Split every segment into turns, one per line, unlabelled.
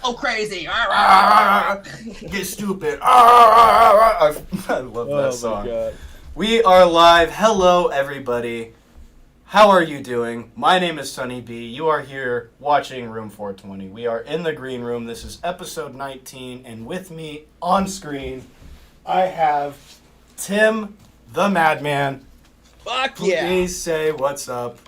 Oh, crazy!
Get stupid. I love that song.
My god.
We are live. Hello, everybody. How are you doing? My name is Sunny B. You are here watching Room 420. We are in the green room. This is episode 19, and with me on screen, I have Tim the Madman.
Fuck yeah!
Please say what's up.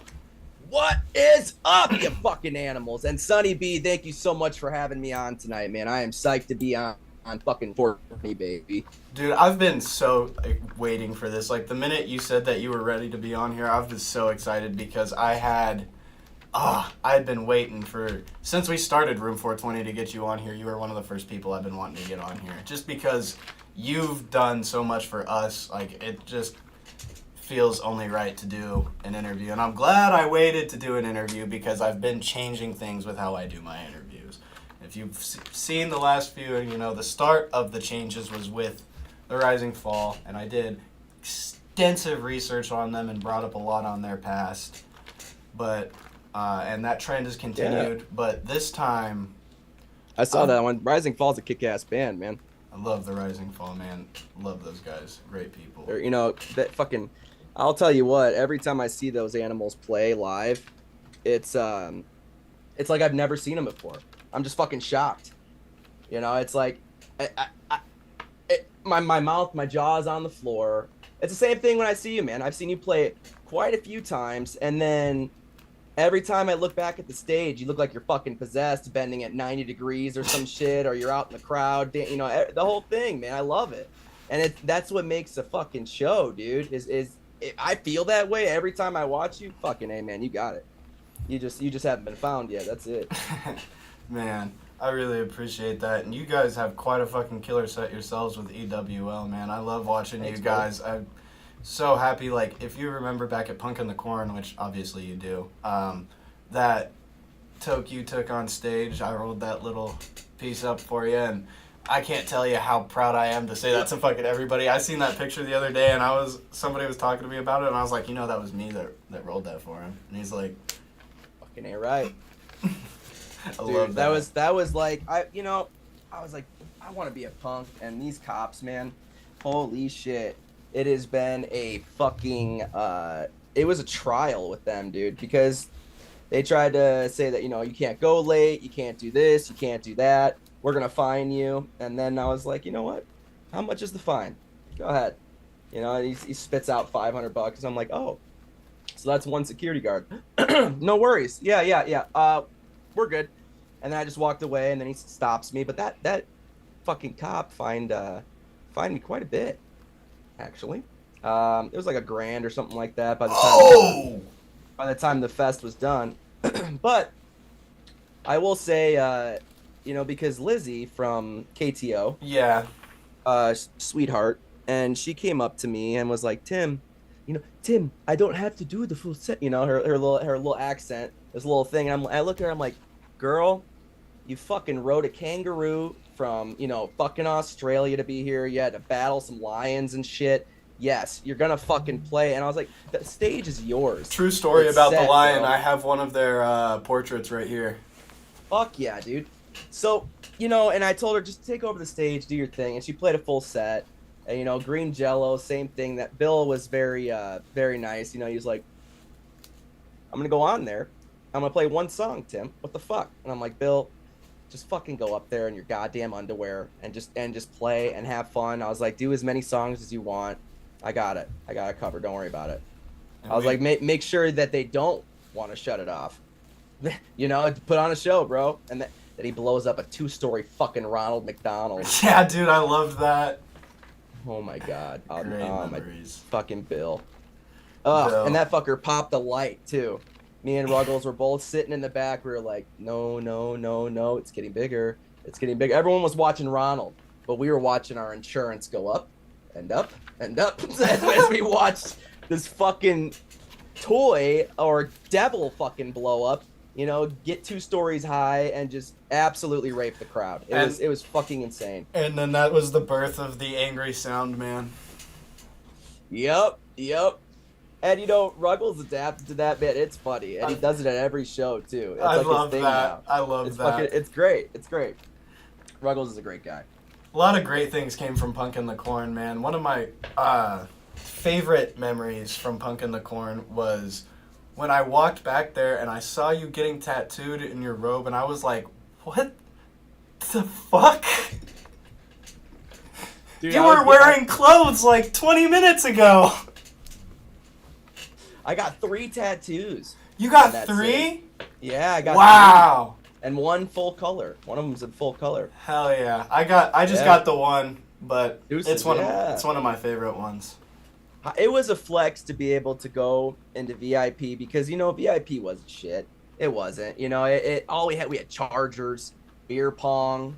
What is up, you fucking animals? And Sunny B, thank you so much for having me on tonight, man. I am psyched to be on fucking 420, baby.
Dude, I've been so waiting for this. Like, the minute you said that you were ready to be on here, I've been so excited because I had been waiting for, since we started Room 420 to get you on here. You were one of the first people I've been wanting to get on here. Just because you've done so much for us, like, it just feels only right to do an interview. And I'm glad I waited to do an interview because I've been changing things with how I do my interviews. If you've seen the last few, you know, the start of the changes was with The Rising Fall, and I did extensive research on them and brought up a lot on their past. But, and that trend has continued, but this time...
I saw that one. Rising Fall's a kick-ass band, man.
I love The Rising Fall, man. Love those guys. Great people.
They're, you know, that fucking... I'll tell you what, every time I see those animals play live, it's like I've never seen them before. I'm just fucking shocked. You know, it's like my mouth, my jaw's on the floor. It's the same thing when I see you, man. I've seen you play quite a few times, and then every time I look back at the stage, you look like you're fucking possessed, bending at 90 degrees or some shit, or you're out in the crowd, you know, the whole thing, man. I love it. And that's what makes a fucking show, dude, is I feel that way every time I watch you. Fucking A, man, you got it. You just haven't been found yet. That's it.
Man, I really appreciate that. And you guys have quite a fucking killer set yourselves with EWL, man. I love watching you guys. I'm so happy. Like, if you remember back at Punk in the Corn, which obviously you do, that toke you took on stage, I rolled that little piece up for you, and I can't tell you how proud I am to say that to fucking everybody. I seen that picture the other day, and somebody was talking to me about it, and I was like, you know, that was me that rolled that for him. And he's like,
fucking A right.
I
Dude,
love that.
That was like, I was like, I want to be a punk, and these cops, man, holy shit. It has been a fucking, it was a trial with them, dude, because they tried to say that, you know, you can't go late, you can't do this, you can't do that. We're going to fine you. And then I was like, you know what? How much is the fine? Go ahead. You know, he spits out $500. I'm like, oh, so that's one security guard. No worries. Yeah. We're good. And then I just walked away, and then he stops me. But that fucking cop fined me quite a bit, actually. It was like $1,000 or something like that by the time the fest was done. But I will say, you know, because Lizzie from KTO,
Yeah.
sweetheart, and she came up to me and was like, Tim, I don't have to do the full set, you know, her little accent, this little thing. And I look at her, I'm like, girl, you fucking rode a kangaroo from, you know, fucking Australia to be here. You had to battle some lions and shit. Yes, you're gonna fucking play. And I was like, the stage is yours.
True story about the lion.
Bro.
I have one of their portraits right here.
Fuck yeah, dude. So, you know, and I told her, just take over the stage, do your thing. And she played a full set. And, you know, Green Jello, same thing. That Bill was very nice. You know, he was like, I'm going to go on there. I'm going to play one song, Tim. What the fuck? And I'm like, Bill, just fucking go up there in your goddamn underwear and just play and have fun. I was like, do as many songs as you want. I got it. I got it covered. Don't worry about it. I was like, make sure that they don't want to shut it off. You know, put on a show, bro. And that he blows up a 2-story fucking Ronald McDonald.
Yeah, dude, I loved that.
Oh my god.
Great memories.
My fucking Bill. And that fucker popped a light too. Me and Ruggles were both sitting in the back. We were like, no, it's getting bigger. It's getting bigger. Everyone was watching Ronald, but we were watching our insurance go up and up and up as we watched this fucking toy or devil fucking blow up. You know, get 2 stories high and just absolutely rape the crowd. It was fucking insane.
And then that was the birth of the Angry Sound Man.
Yep. And Ruggles adapted to that, man. It's funny, and he does it at every show too. It's
I
like
love
his thing
that.
now.
I love that.
It's great. It's great. Ruggles is a great guy.
A lot of great things came from Punk in the Corn, man. One of my favorite memories from Punk in the Corn was when I walked back there and I saw you getting tattooed in your robe, and I was like, what the fuck?
Dude,
you were wearing clothes like 20 minutes ago.
I got 3 tattoos.
You got 3?
Yeah, I got 3.
Wow.
And 1 full color. One of them's in full color.
Hell yeah. I just got the one, but
Deuces,
it's one of my favorite ones.
It was a flex to be able to go into VIP because VIP wasn't shit. It wasn't. All we had chargers, beer pong,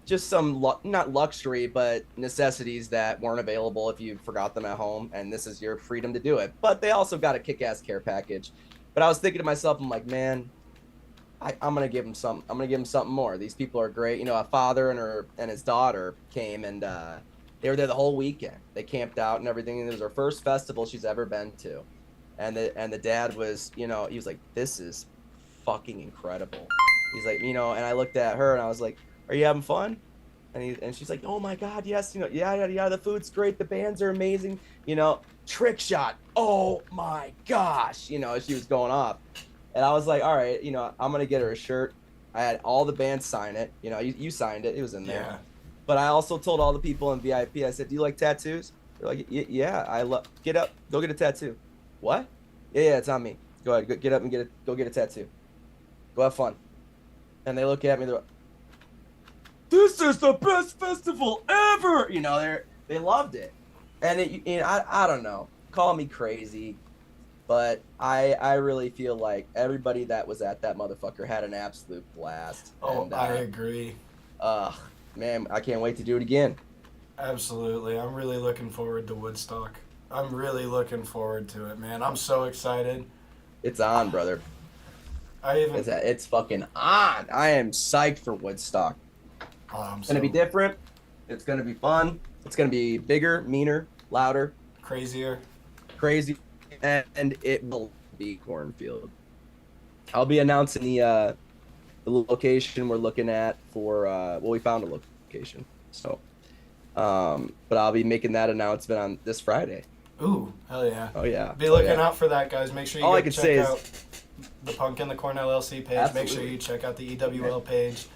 just some not luxury but necessities that weren't available if you forgot them at home, and this is your freedom to do it. But they also got a kick-ass care package. But I was thinking to myself, I'm like, man, I'm gonna give them something. I'm gonna give them something more. These people are great. A father and his daughter came, and they were there the whole weekend. They camped out and everything. And it was her first festival she's ever been to, and the dad was, he was like, this is fucking incredible. He's like, and I looked at her and I was like, are you having fun? And she's like, oh my God, yes, yeah, the food's great, the bands are amazing, trick shot, oh my gosh, she was going off. And I was like, all right, I'm gonna get her a shirt. I had all the bands sign it, you signed it, it was in there.
Yeah.
But I also told all the people in VIP, I said, do you like tattoos? They're like, yeah, I love, get up, go get a tattoo. What? Yeah, it's on me. Go ahead, get up and go get a tattoo. Go have fun. And they look at me, they're like, this is the best festival ever. They loved it. And I don't know, call me crazy, but I really feel like everybody that was at that motherfucker had an absolute blast.
Oh,
and,
I agree.
Man, I can't wait to do it again.
Absolutely. I'm really looking forward to Woodstock. I'm really looking forward to it, man. I'm so excited.
It's on, brother. It's fucking on. I am psyched for Woodstock. It's gonna be different. It's gonna be fun. It's gonna be bigger, meaner, louder,
crazy,
and it will be cornfield. I'll be announcing the location we're looking at for. We found a location, so. But I'll be making that announcement on this Friday.
Ooh, hell yeah!
Oh yeah!
Be looking out for that, guys. Make sure you check out the Punk in the Corn LLC page. Absolutely. Make sure you check out the EWL page.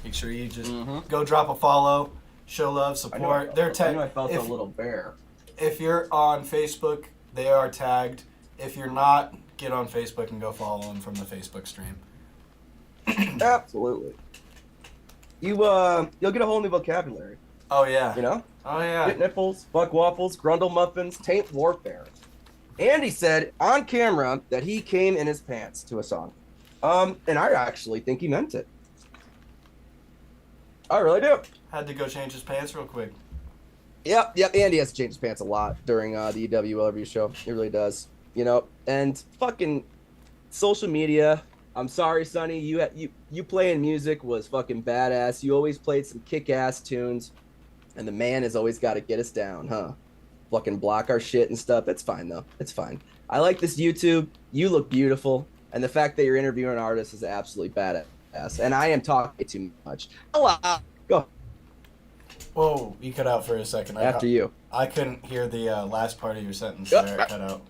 Make sure you just go drop a follow, show love, support.
I know I felt a little bear.
If you're on Facebook, they are tagged. If you're not, get on Facebook and go follow them from the Facebook stream.
Absolutely. You'll get a whole new vocabulary.
Oh yeah.
Oh yeah. Get nipples, buck waffles, grundle muffins, taint warfare. Andy said on camera that he came in his pants to a song. And I actually think he meant it. I really do.
Had to go change his pants real quick.
Yep. Andy has to change his pants a lot during the EWL review show. He really does. And fucking social media. I'm sorry, Sonny. You playing music was fucking badass. You always played some kick-ass tunes, and the man has always got to get us down, huh? Fucking block our shit and stuff. It's fine though. It's fine. I like this YouTube. You look beautiful, and the fact that you're interviewing artists is absolutely badass. And I am talking too much. Go.
Whoa, you cut out for a second.
After you.
I couldn't hear the last part of your sentence there. It cut out.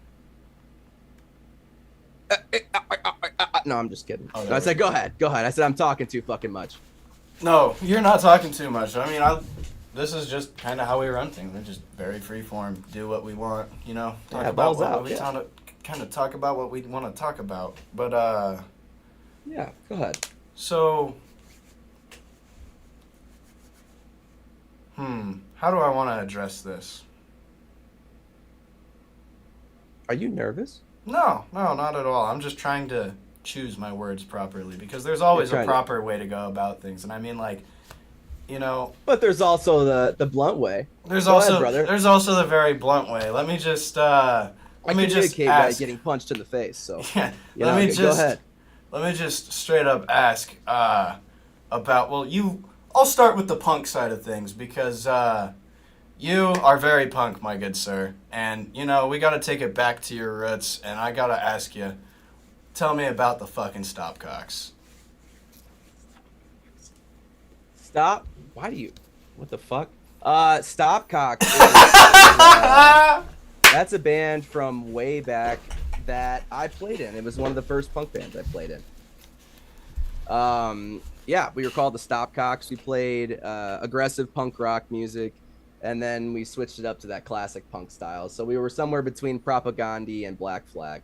No, I'm just kidding.
Oh,
I said, go ahead. I said, I'm talking too fucking much.
No, you're not talking too much. I mean, this is just kind of how we run things. We're just very free form, do what we want, talk about what we want to kind of talk about what we want to talk about. But,
yeah, go ahead.
So, how do I want to address this?
Are you nervous?
No, not at all. I'm just trying to choose my words properly because there's always a proper way to go about things. And I mean, But
there's also the blunt way.
There's also the very blunt way. Let me just ask.
By getting punched in the face. So
yeah,
go ahead.
Let me just straight up ask about. I'll start with the punk side of things because You are very punk, my good sir. And, you know, we gotta take it back to your roots, and I gotta ask you, tell me about the fucking Stopcocks.
Stop. Why do you? What the fuck? Stopcocks that's a band from way back that I played in. It was one of the first punk bands I played in. Yeah, we were called the Stopcocks. We played aggressive punk rock music, and then we switched it up to that classic punk style. So we were somewhere between Propagandhi and Black Flag.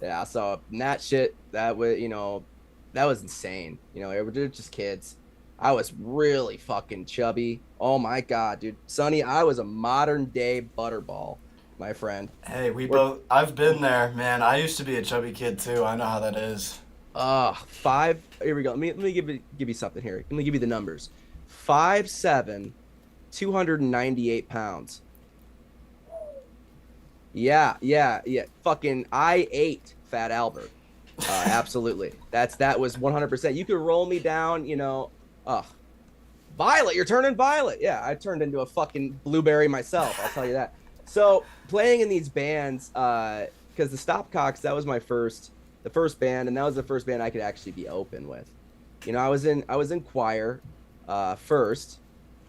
Yeah, so that shit, that was, that was insane. We were just kids. I was really fucking chubby. Oh my god, dude. Sonny, I was a modern day butterball, my friend.
Hey, I've been there, man. I used to be a chubby kid too. I know how that is.
Here we go. Let me give you something here. Let me give you the numbers. 5'7", 298 pounds. Yeah. Fucking I ate Fat Albert. Absolutely. That was 100%. You could roll me down, Violet, you're turning violet. Yeah, I turned into a fucking blueberry myself, I'll tell you that. So playing in these bands, because the Stopcocks, that was the first band, and that was the first band I could actually be open with. I was in choir first,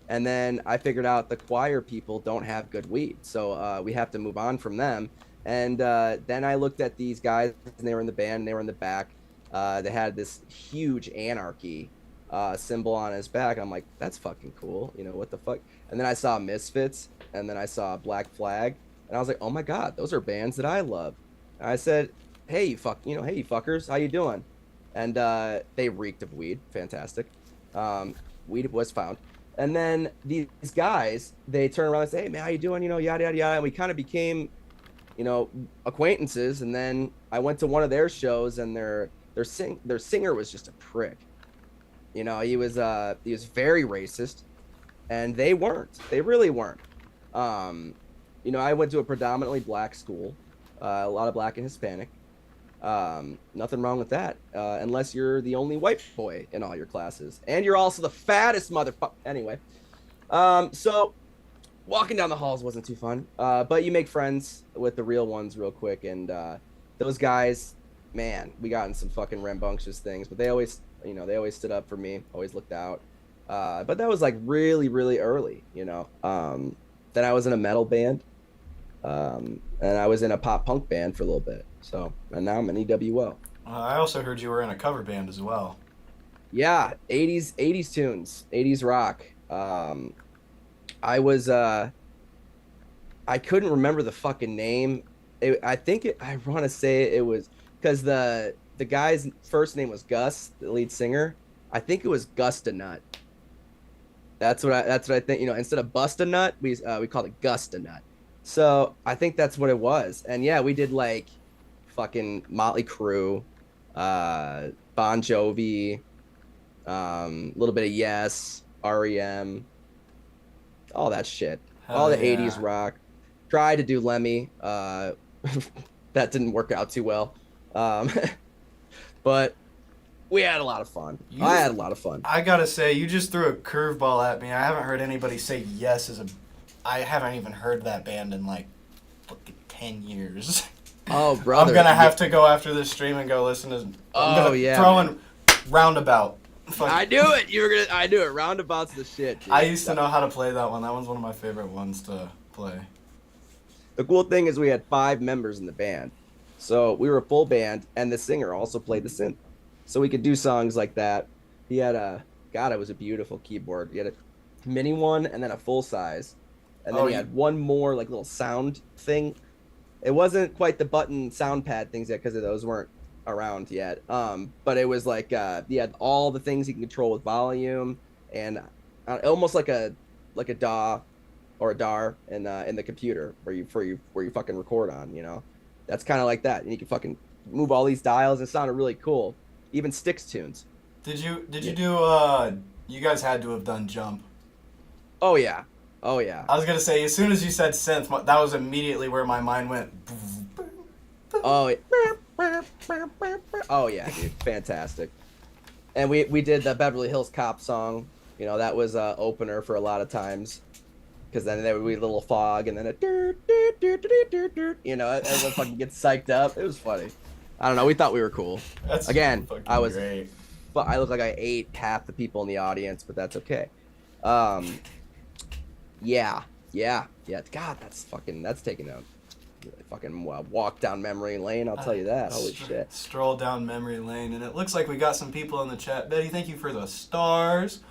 and then I figured out the choir people don't have good weed, so we have to move on from them. And then I looked at these guys, and they were in the band, and they were in the back. They had this huge anarchy symbol on his back. I'm like, that's fucking cool. What the fuck? And then I saw Misfits, and then I saw Black Flag, and I was like, oh my god, those are bands that I love. And I said, hey, you fuckers, how you doing? And they reeked of weed. Fantastic. Weed was found. And then these guys, they turn around and say, hey man, how you doing? Yada yada yada. And we kind of became, acquaintances. And then I went to one of their shows, and their singer was just a prick. He was very racist, and they weren't. They really weren't. I went to a predominantly black school, a lot of black and Hispanic. Nothing wrong with that, unless you're the only white boy in all your classes, and you're also the fattest motherfucker. Anyway, so walking down the halls wasn't too fun, but you make friends with the real ones real quick, and those guys, man, we got in some fucking rambunctious things, but they always stood up for me, always looked out. But that was like really, really early, Then I was in a metal band, and I was in a pop punk band for a little bit. So, and now I'm an EWO.
I also heard you were in a cover band as well.
Yeah, 80s tunes, 80s rock. I couldn't remember the fucking name. I want to say it was because the guy's first name was Gus, the lead singer. I think it was Gusta-Nut. That's what I think. Instead of Bust-A-Nut, we called it Gusta-Nut. So I think that's what it was. And yeah, we did like fucking Motley Crue, Bon Jovi, a little bit of Yes, REM, all that shit. All the 80s rock. Tried to do Lemmy. That didn't work out too well. But we had a lot of fun. I had a lot of fun.
I gotta say, you just threw a curveball at me. I haven't heard anybody say Yes I haven't even heard that band in like 10 years.
Oh, brother.
I'm gonna have to go after this stream and go listen to. Throw in Roundabout.
I knew it. I knew it. Roundabout's the shit, dude.
I used to know how to play that one. That one's one of my favorite ones to play.
The cool thing is we had 5 members in the band. So we were a full band, and the singer also played the synth. So we could do songs like that. He had it was a beautiful keyboard. He had a mini one and then a full size. And then he had one more like little sound thing. It wasn't quite the button sound pad things yet because those weren't around yet. But it was like he had all the things you can control with volume and almost like a DAW or a DAR in the computer where you fucking record on. That's kind of like that, and you can fucking move all these dials. It sounded really cool. Even Styx tunes.
Did you do? You guys had to have done Jump.
Oh yeah. I
was gonna say, as soon as you said synth, that was immediately where my mind went.
Oh yeah, dude, fantastic. And we did the Beverly Hills Cop song. You know, that was a opener for a lot of times because then there would be a little fog and then a you know, everyone fucking gets psyched up. It was funny. I don't know. We thought we were cool.
That's
Again, I
fucking
was,
great.
I look like I ate half the people in the audience, but that's okay. Um, yeah, yeah. God, that's taking a fucking walk down memory lane. I'll tell you that. Holy shit.
Stroll down memory lane, and it looks like we got some people in the chat. Betty, thank you for the stars.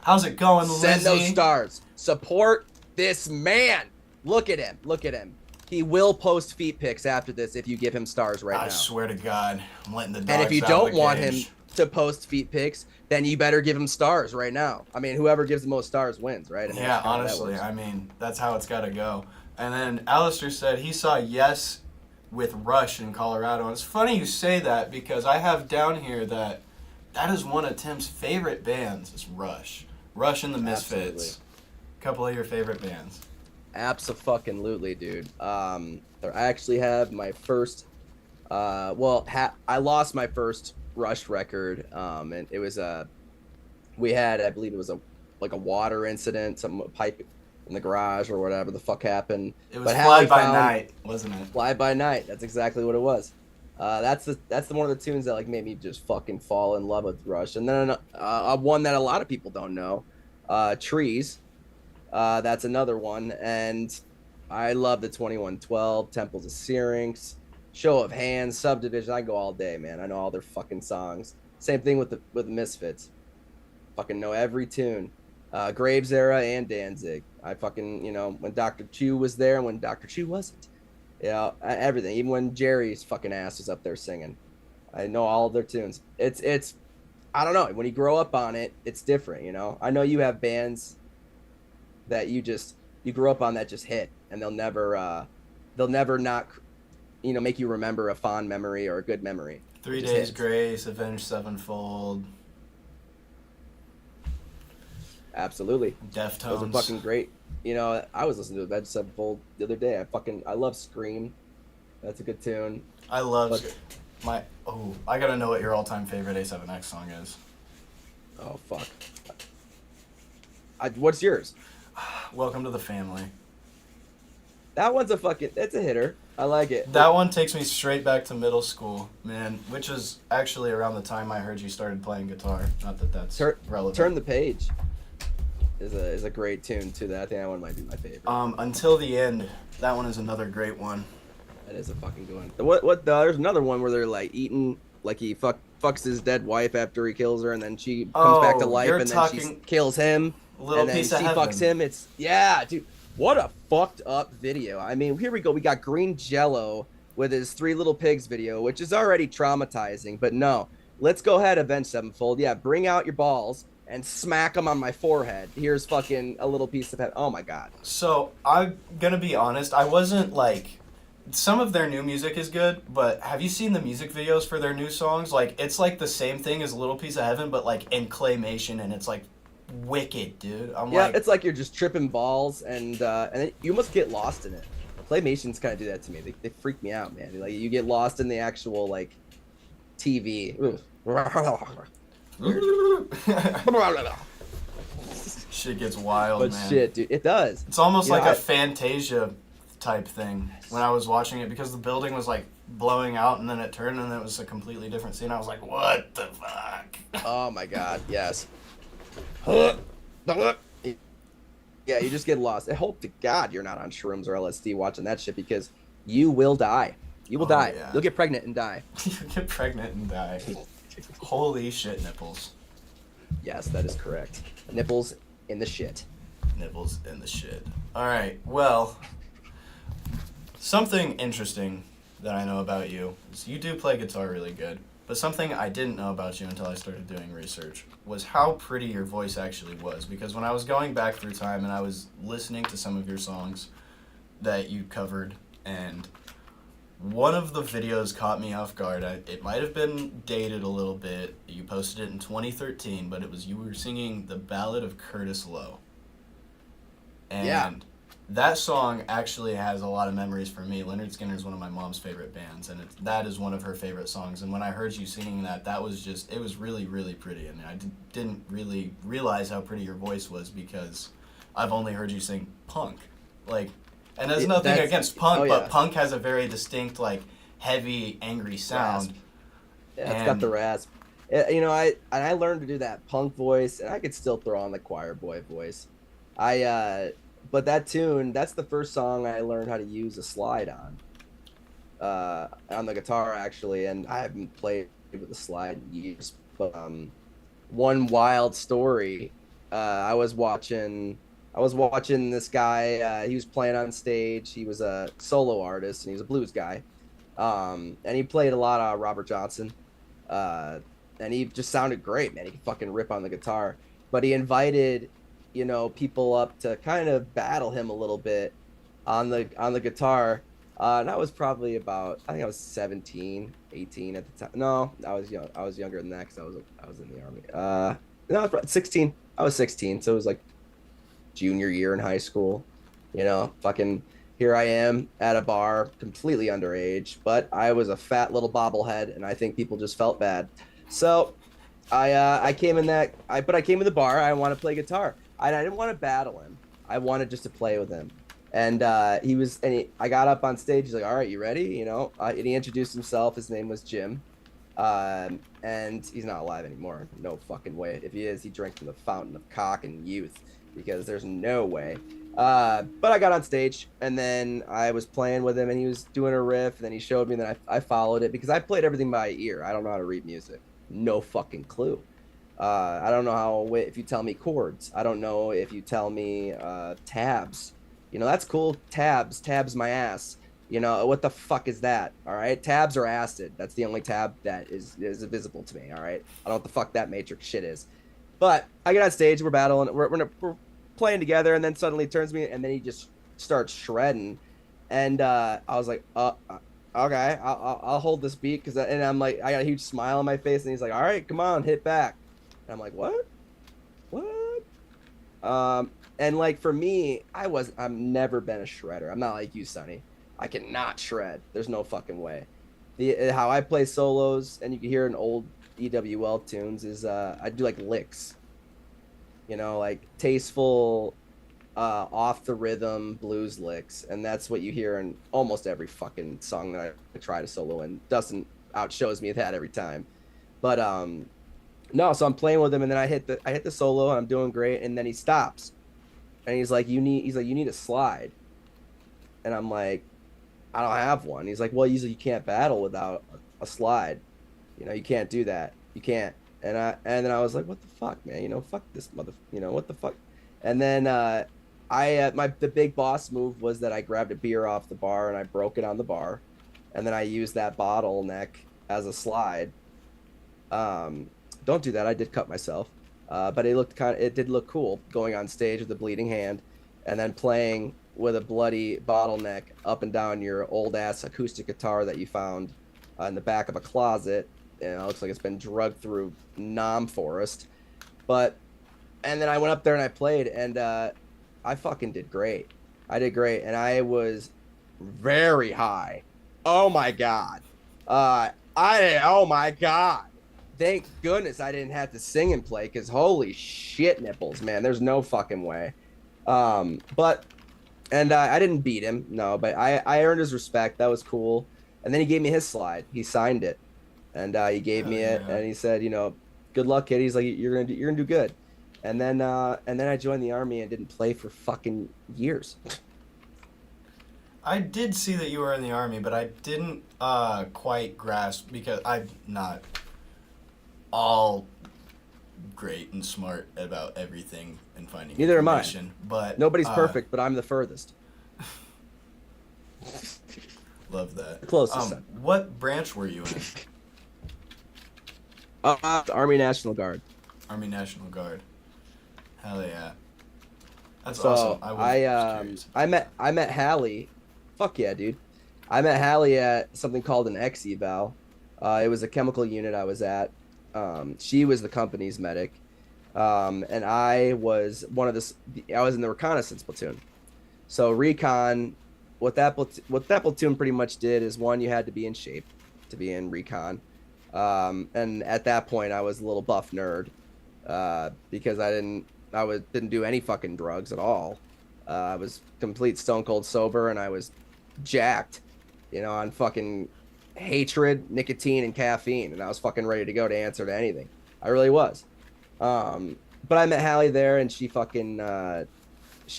How's it going, Lizzie?
Send those stars. Support this man. Look at him. Look at him. He will post feet pics after this if you give him stars right now.
I swear to God, I'm letting the dogs
And if you
out
don't
of the
want
cage.
him to post feet pics, then you better give him stars right now. I mean, whoever gives the most stars wins, right? And
Yeah, honestly, I mean, that's how it's got to go. And then Alistair said he saw Yes with Rush in Colorado. And it's funny you say that because I have down here that is one of Tim's favorite bands is Rush. Rush and the Misfits.
Absolutely.
A couple of your favorite bands.
Abso-fucking-lutely, dude. I actually have my first, I lost my first Rush record, and it was we had, I believe it was a water incident, some pipe in the garage or whatever the fuck happened.
It was Fly By Night, wasn't it?
Fly By Night. That's exactly what it was. That's the one of the tunes that like made me just fucking fall in love with Rush. And then one that a lot of people don't know, Trees. That's another one, and I love the 2112, Temples of Syrinx, Show of Hands, Subdivision. I go all day, man. I know all their fucking songs. Same thing with the Misfits. Fucking know every tune. Graves Era and Danzig. I fucking, you know, when Dr. Chu was there and when Dr. Chu wasn't. You know, everything. Even when Jerry's fucking ass was up there singing. I know all of their tunes. It's I don't know. When you grow up on it, it's different, you know. I know you have bands that you grew up on that just hit, and they'll never not, you know, make you remember a fond memory or a good memory.
3 Days Grace, Avenged Sevenfold.
Absolutely.
Deftones.
Those are fucking great. You know, I was listening to Avenged Sevenfold the other day. I love Scream. That's a good tune.
I love I gotta know what your all-time favorite A7X song is.
Oh fuck. What's yours?
Welcome to the Family.
That one's it's a hitter. I like it.
That one takes me straight back to middle school, man, which is actually around the time I heard you started playing guitar. Not that that's relevant.
Turn the Page is a great tune too. That I think that one might be my favorite.
Until the End. That one is another great one.
That is a fucking good one. There's another one where they're like eating, like he fucks his dead wife after he kills her, and then she comes back to life, and then she kills him.
Little Piece of Heaven.
Fucks him. It's dude. What a fucked up video. I mean, here we go. We got Green Jello with his Three Little Pigs video, which is already traumatizing. But no, let's go ahead, Avenged Sevenfold. Yeah, bring out your balls and smack them on my forehead. Here's fucking a little piece of heaven. Oh my god.
So I'm gonna be honest. I wasn't like. Some of their new music is good, but have you seen the music videos for their new songs? Like, it's like the same thing as Little Piece of Heaven, but like in claymation, and it's like wicked, dude.
It's like you're just tripping balls, and then you almost get lost in it. Claymations kind of do that to me. They freak me out, man. Like you get lost in the actual like TV.
Shit gets wild,
but
man.
Shit, dude, it does.
It's almost like a Fantasia type thing when I was watching it, because the building was like blowing out and then it turned and it was a completely different scene. I was like, what the fuck?
Oh my god, yes. Yeah, you just get lost. I hope to God you're not on shrooms or LSD watching that shit, because you will die. You will die.
Yeah.
You'll get pregnant and die.
You'll get pregnant and die. Holy shit, nipples.
Yes, that is correct. Nipples in the shit.
Nipples in the shit. Alright, well, something interesting that I know about you is you do play guitar really good, but something I didn't know about you until I started doing research was how pretty your voice actually was. Because when I was going back through time and I was listening to some of your songs that you covered, and one of the videos caught me off guard. It might have been dated a little bit. You posted it in 2013, but it was you were singing the Ballad of Curtis Lowe. And That song actually has a lot of memories for me. Leonard Skinner is one of my mom's favorite bands, and that is one of her favorite songs. And when I heard you singing that, that was just, it was really, really pretty. And didn't really realize how pretty your voice was because I've only heard you sing punk. Like, and there's nothing
That's
against
oh
punk, but
yeah,
punk has a very distinct, like, heavy, angry
rasp.
sound.
Yeah, it's got the
And
rasp. You know, I learned to do that punk voice, and I could still throw on the choir boy voice. I but that tune, that's the first song I learned how to use a slide on the guitar actually, and I haven't played with a slide in years. But one wild story, I was watching this guy. He was playing on stage. He was a solo artist, and he was a blues guy. And he played a lot of Robert Johnson. Uh, and he just sounded great, man. He could fucking rip on the guitar. But he invited, people up to kind of battle him a little bit on the guitar. And I was probably about, I think I was 17, 18 at the time. No, I was young. I was younger than that because I was in the army. No, I was probably 16. I was 16, so it was like junior year in high school. Fucking here I am at a bar, completely underage, but I was a fat little bobblehead, and I think people just felt bad. So I came in but I came in the bar. I want to play guitar. I didn't want to battle him. I wanted just to play with him. And I got up on stage. He's like, "All right, you ready?" And he introduced himself. His name was Jim. And he's not alive anymore. No fucking way. If he is, he drank from the fountain of cock and youth, because there's no way. But I got on stage, and then I was playing with him, and he was doing a riff, and then he showed me, and then I followed it because I played everything by ear. I don't know how to read music. No fucking clue. I don't know if you tell me chords. I don't know if you tell me tabs. That's cool. Tabs my ass. What the fuck is that? All right. Tabs are acid. That's the only tab that is visible to me. All right. I don't know what the fuck that matrix shit is. But I get on stage, we're battling, we're playing together, and then suddenly he turns to me, and then he just starts shredding. And I was like, okay, I'll hold this beat, and I'm like, I got a huge smile on my face, and he's like, all right, come on, hit back. And I'm like, what? And like for me, I've never been a shredder. I'm not like you, Sonny. I cannot shred. There's no fucking way. How I play solos, and you can hear in old EWL tunes, is I do like licks. Like tasteful, off the rhythm blues licks, and that's what you hear in almost every fucking song that I try to solo, and Dustin outshows me that every time. But no, so I'm playing with him, and then I hit the solo, and I'm doing great, and then he stops, and he's like, you need a slide, and I'm like, I don't have one. He's like, well, usually you can't battle without a slide. You can't do that. You can't. And then I was like, what the fuck, man? Fuck this mother. What the fuck? And then the big boss move was that I grabbed a beer off the bar and I broke it on the bar, and then I used that bottleneck as a slide. Don't do that. I did cut myself, but it did look cool going on stage with a bleeding hand, and then playing with a bloody bottleneck up and down your old ass acoustic guitar that you found in the back of a closet. It looks like it's been drugged through Nam Forest. And then I went up there and I played, and I fucking did great. I did great, and I was very high. Oh my god. Oh my god. Thank goodness I didn't have to sing and play, because holy shit nipples, man. There's no fucking way. And I didn't beat him, no, but I earned his respect. That was cool. And then he gave me his slide. He signed it, and he gave me it, and he said, good luck, kid. He's like, you're gonna do good. And then I joined the army and didn't play for fucking years.
I did see that you were in the army, but I didn't quite grasp, because I'm not all great and smart about everything and finding
Neither am I.
information. But
Nobody's perfect, but I'm the furthest.
Love that.
The closest.
What branch were you in?
The Army National Guard.
Army National Guard. Hell yeah. That's
So
awesome.
I met Hallie. Fuck yeah, dude. I met Hallie at something called an X eval. It was a chemical unit I was at. She was the company's medic. And I was I was in the reconnaissance platoon. So recon, what that platoon pretty much did is one, you had to be in shape to be in recon. And at that point, I was a little buff nerd because didn't do any fucking drugs at all. I was complete stone cold sober, and I was jacked, on fucking hatred, nicotine, and caffeine, and I was fucking ready to go to answer to anything. I really was. But I met Hallie there, and she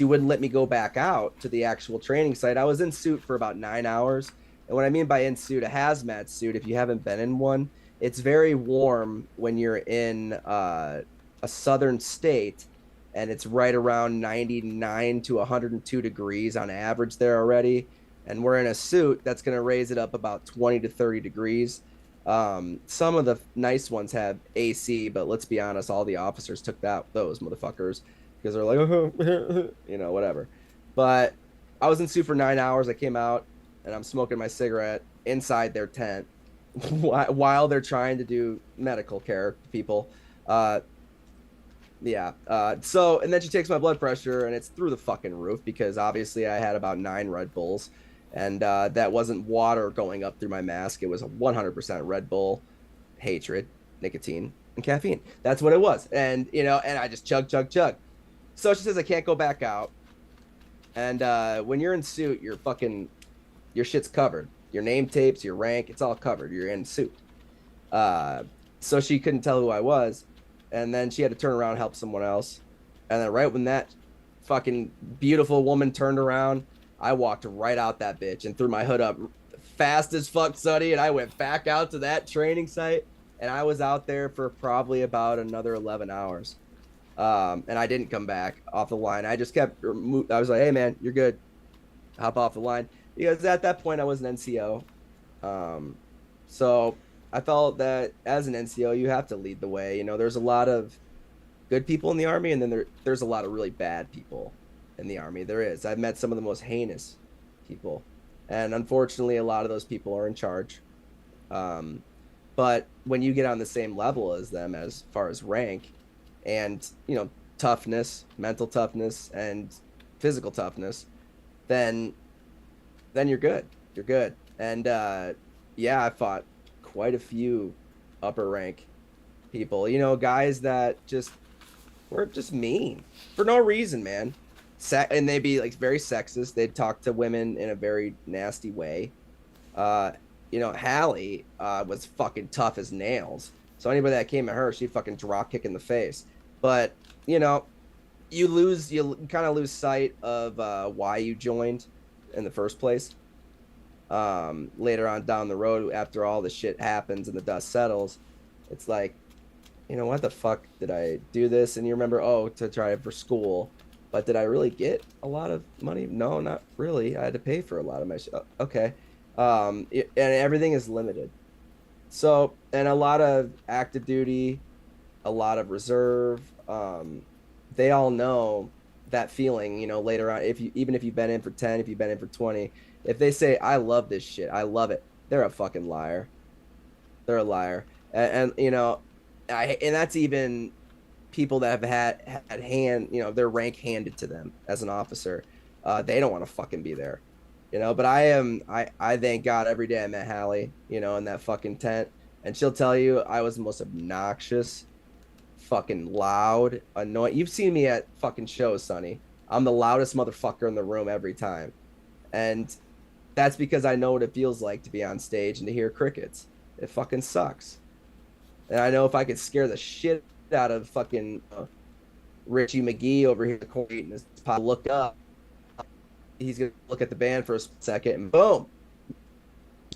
wouldn't let me go back out to the actual training site. I was in suit for about 9 hours. And what I mean by in suit, a hazmat suit, if you haven't been in one, it's very warm when you're in a southern state, and it's right around 99 to 102 degrees on average there already. And we're in a suit that's going to raise it up about 20 to 30 degrees. Some of the nice ones have AC, but let's be honest, all the officers took those motherfuckers because they're like, whatever. But I was in suit for 9 hours. I came out and I'm smoking my cigarette inside their tent while they're trying to do medical care to people. Yeah. So, and then she takes my blood pressure and it's through the fucking roof because obviously I had about 9 Red Bulls, and that wasn't water going up through my mask. It was a 100% Red Bull, hatred, nicotine, and caffeine. That's what it was. And, and I just chug, chug, chug. So she says I can't go back out. And when you're in suit, your shit's covered. Your name tapes, your rank, it's all covered. You're in suit. So she couldn't tell who I was. And then she had to turn around and help someone else. And then right when that fucking beautiful woman turned around, I walked right out that bitch and threw my hood up fast as fuck, Sonny. And I went back out to that training site. And I was out there for probably about another 11 hours. And I didn't come back off the line. I just kept, I was like, hey man, you're good. Hop off the line. Because at that point I was an NCO. So I felt that as an NCO, you have to lead the way. There's a lot of good people in the Army, and then there's a lot of really bad people in the Army. There is. I've met some of the most heinous people. And unfortunately, a lot of those people are in charge. But when you get on the same level as them as far as rank and, toughness, mental toughness, and physical toughness, then you're good. You're good. And yeah, I fought quite a few upper rank people, guys that were just mean for no reason, man. And they'd be like very sexist. They'd talk to women in a very nasty way. Hallie was fucking tough as nails. So anybody that came at her, she'd fucking drop kick in the face. But, you kind of lose sight of why you joined in the first place. Later on down the road, after all the shit happens and the dust settles, it's like, what the fuck did I do this? And you remember, to try it for school. But did I really get a lot of money? No, not really. I had to pay for a lot of my shit. Okay. And everything is limited. So, and a lot of active duty, a lot of reserve, they all know that feeling, later on, even if you've been in for 10, if you've been in for 20, if they say, I love this shit, I love it, they're a fucking liar. They're a liar. And that's even people that have had their rank handed to them as an officer. They don't want to fucking be there, but I thank God every day I met Hallie, in that fucking tent, and she'll tell you I was the most obnoxious, fucking loud, annoying. You've seen me at fucking shows, Sonny. I'm the loudest motherfucker in the room every time. And that's because I know what it feels like to be on stage and to hear crickets. It fucking sucks. And I know if I could scare the shit out of fucking Richie McGee over here in the corner eating his pie, look up, he's gonna look at the band for a second and boom.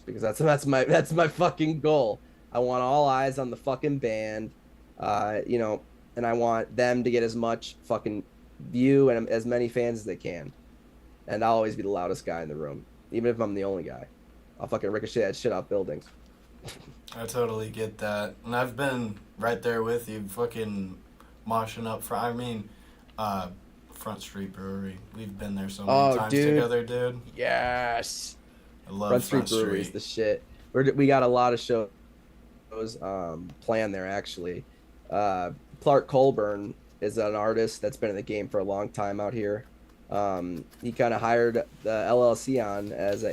Because that's my fucking goal. I want all eyes on the fucking band, and I want them to get as much fucking view and as many fans as they can. And I'll always be the loudest guy in the room, even if I'm the only guy. I'll fucking ricochet that shit off buildings.
I totally get that. And I've been right there with you, fucking moshing up Front Street Brewery. We've been there so many times together, dude.
Yes.
I love
Front Street Brewery is the shit. We got a lot of shows planned there, actually. Clark Colburn is an artist that's been in the game for a long time out here. He kind of hired the LLC on as an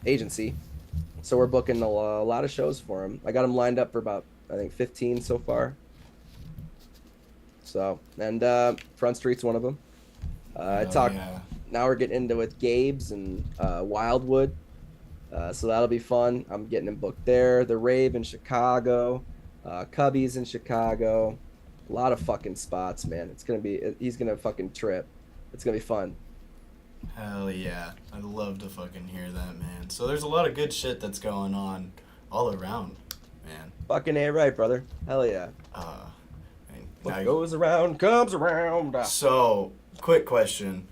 agency. So we're booking a lot of shows for him. I got him lined up for about, I think, 15 so far. So, and Front Street's one of them. I talked.
Yeah.
Now we're getting into with Gabe's and Wildwood. So that'll be fun. I'm getting him booked there. The Rave in Chicago. Cubby's in Chicago. A lot of fucking spots, man. He's gonna fucking trip. It's gonna be fun.
Hell yeah. I'd love to fucking hear that, man. So there's a lot of good shit that's going on all around, man.
Fucking A right, brother. Hell yeah. What goes around comes around.
So, quick question.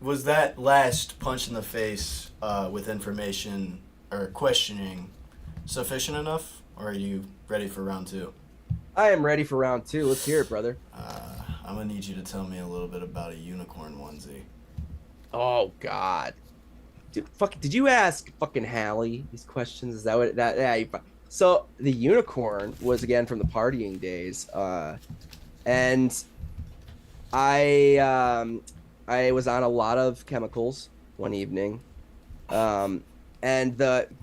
Was that last punch in the face with information or questioning sufficient enough? Or are you ready for round 2?
I am ready for round 2. Let's hear it, brother.
I'm going to need you to tell me a little bit about a unicorn onesie.
Oh, God. Dude, did you ask fucking Hallie these questions? Is that what that? Yeah. So the unicorn was again from the partying days, and I was on a lot of chemicals one evening, and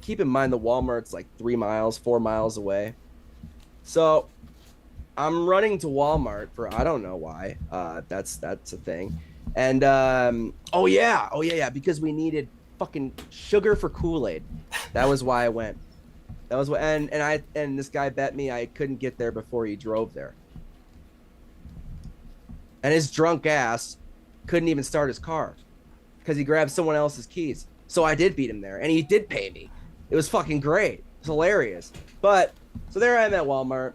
keep in mind the Walmart's like 4 miles away, so I'm running to Walmart for I don't know why. That's a thing, and oh yeah, because we needed fucking sugar for Kool-Aid. That was why I went. That was what, and this guy bet me I couldn't get there before he drove there. And his drunk ass couldn't even start his car because he grabbed someone else's keys. So I did beat him there, and he did pay me. It was fucking great. It was hilarious. But so there I am at Walmart,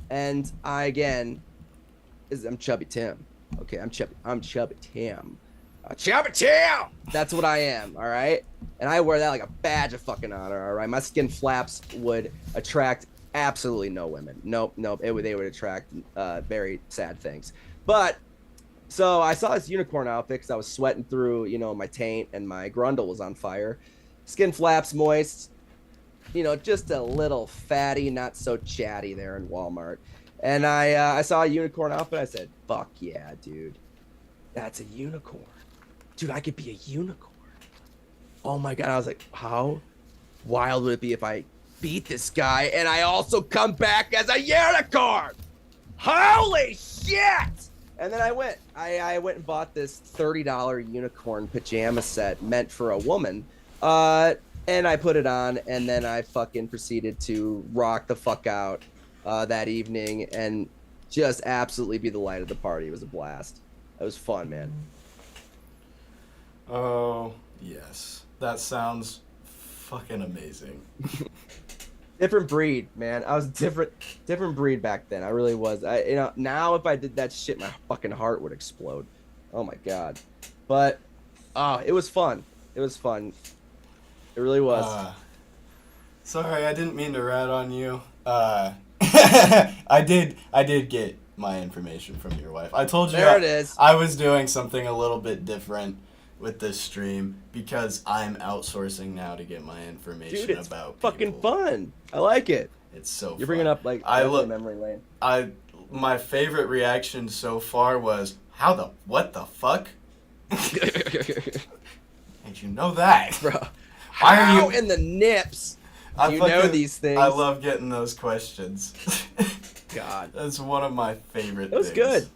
and I'm Chubby Tim. Okay, I'm Chubby Tim. Chubby Tim. That's what I am. All right. And I wear that like a badge of fucking honor, all right? My skin flaps would attract absolutely no women. Nope. They would attract very sad things. But, so I saw this unicorn outfit because I was sweating through, my taint and my grundle was on fire. Skin flaps moist, just a little fatty, not so chatty there in Walmart. And I saw a unicorn outfit. I said, fuck yeah, dude. That's a unicorn. Dude, I could be a unicorn. Oh my God. I was like, how wild would it be if I beat this guy and I also come back as a unicorn? Holy shit! And then I went and bought this $30 unicorn pajama set meant for a woman. And I put it on, and then I fucking proceeded to rock the fuck out that evening and just absolutely be the light of the party. It was a blast. It was fun, man.
Oh, yes. That sounds fucking amazing.
Different breed, man. I was different breed back then. I really was. Now if I did that shit, my fucking heart would explode. Oh my God. But, it was fun. It was fun. It really was.
Sorry, I didn't mean to rat on you. I did get my information from your wife. I told you
there it is.
I was doing something a little bit different with this stream because I'm outsourcing now to get my information.
Dude, it's
about
fucking
people.
Fun. I like it.
It's so
You're bringing up like memory lane.
My favorite reaction so far was what the fuck? Did you know that?
Bro.
Why are you
in the nips? You know these things.
I love getting those questions.
God.
That's one of my favorite things.
It was good.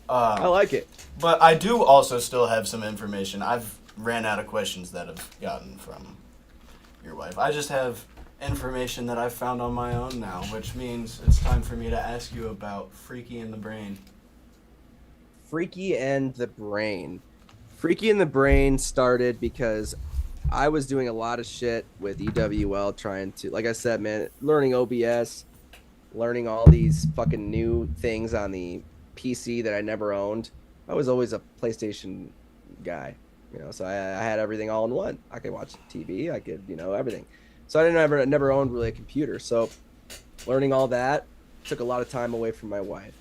I like it.
But I do also still have some information. I've ran out of questions that I've gotten from your wife. I just have information that I've found on my own now, which means it's time for me to ask you about Freaky in the Brain.
Freaky and the Brain. Freaky in the Brain started because I was doing a lot of shit with EWL trying to, like I said, man, learning OBS, learning all these fucking new things on the PC that I never owned. I was always a PlayStation guy, so I had everything all in one. I could watch TV, I could, everything. So I never owned really a computer. So learning all that took a lot of time away from my wife.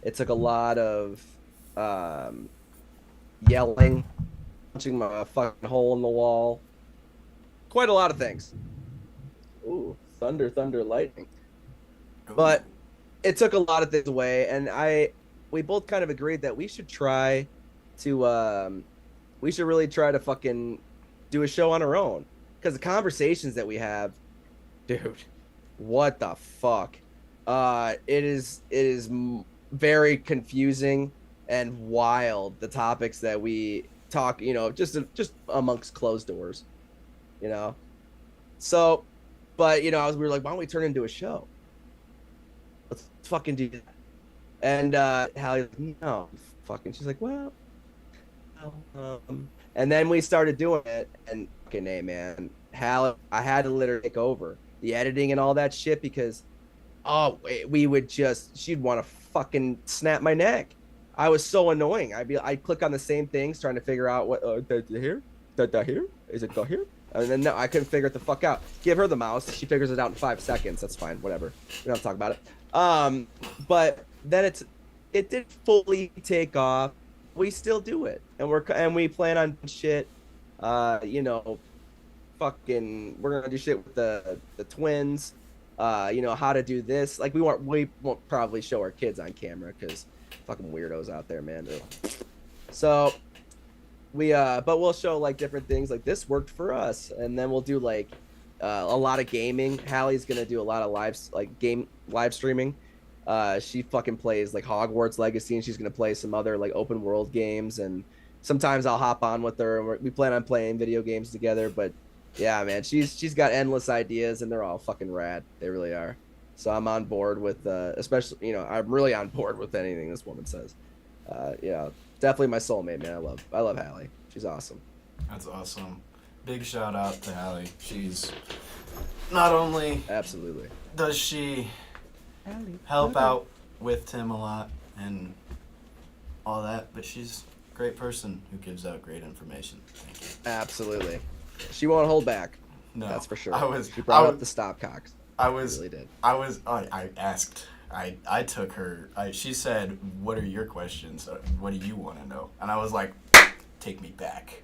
It took a lot of yelling, punching my fucking hole in the wall. Quite a lot of things. Ooh, thunder, lightning. But it took a lot of things away, and we both kind of agreed that we should try to we should really try to fucking do a show on our own because the conversations that we have, dude, what the fuck? It is very confusing and wild, the topics that we talk, just amongst closed doors, you know. So, but we were like, why don't we turn it into a show? Let's fucking do that. And Hallie's like, no, fucking. She's like, well, and then we started doing it, and fucking hey, man, Hallie, I had to literally take over the editing and all that shit because we would she'd want to fucking snap my neck. I was so annoying. I'd click on the same things trying to figure out what here, here, is it go here? And then no, I couldn't figure it the fuck out. Give her the mouse, she figures it out in 5 seconds. That's fine, whatever. We don't have to talk about it. But then it did fully take off. We still do it, and we plan on shit. Fucking, we're gonna do shit with the twins. How to do this. Like we won't probably show our kids on camera because fucking weirdos out there, man. So but we'll show like different things. Like this worked for us, and then we'll do like a lot of gaming. Hallie's gonna do a lot of live streaming. She fucking plays like Hogwarts Legacy, and she's gonna play some other like open world games. And sometimes I'll hop on with her, and we plan on playing video games together. But yeah, man, she's got endless ideas, and they're all fucking rad. They really are. So I'm on board with, especially, I'm really on board with anything this woman says. Definitely my soulmate, man. I love Hallie. She's awesome.
That's awesome. Big shout out to Hallie. She's not only
absolutely
does she help out with Tim a lot and all that, but she's a great person who gives out great information. Thank you.
Absolutely. She won't hold back.
No,
that's for sure. She
brought
up the stopcocks.
I
really did.
I asked. I took her. She said, "What are your questions? What do you want to know?" And I was like, "Take me back."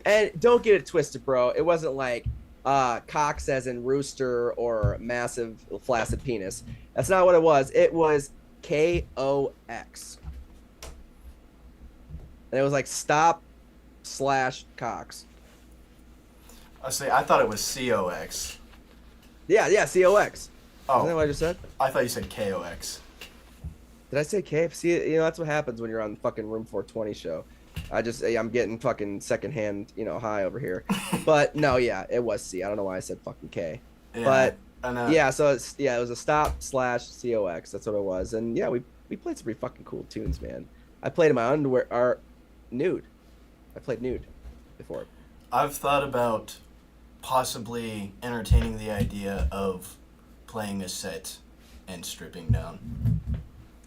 And don't get it twisted, bro. It wasn't like cocks as in rooster or massive flaccid penis. That's not what it was. It was KOX. And it was like stop/cocks.
I thought it was COX.
Yeah, COX.
Oh,
isn't that what I just said?
I thought you said KOX.
Did I say K? See, that's what happens when you're on the fucking Room 420 show. I'm getting fucking secondhand, high over here. But no, yeah, it was C. I don't know why I said fucking K. Yeah, but yeah, so it was a stop/COX. That's what it was. And yeah, we played some pretty fucking cool tunes, man. I played in my underwear, or nude. I played nude before.
I've thought about possibly entertaining the idea of playing a set and stripping down.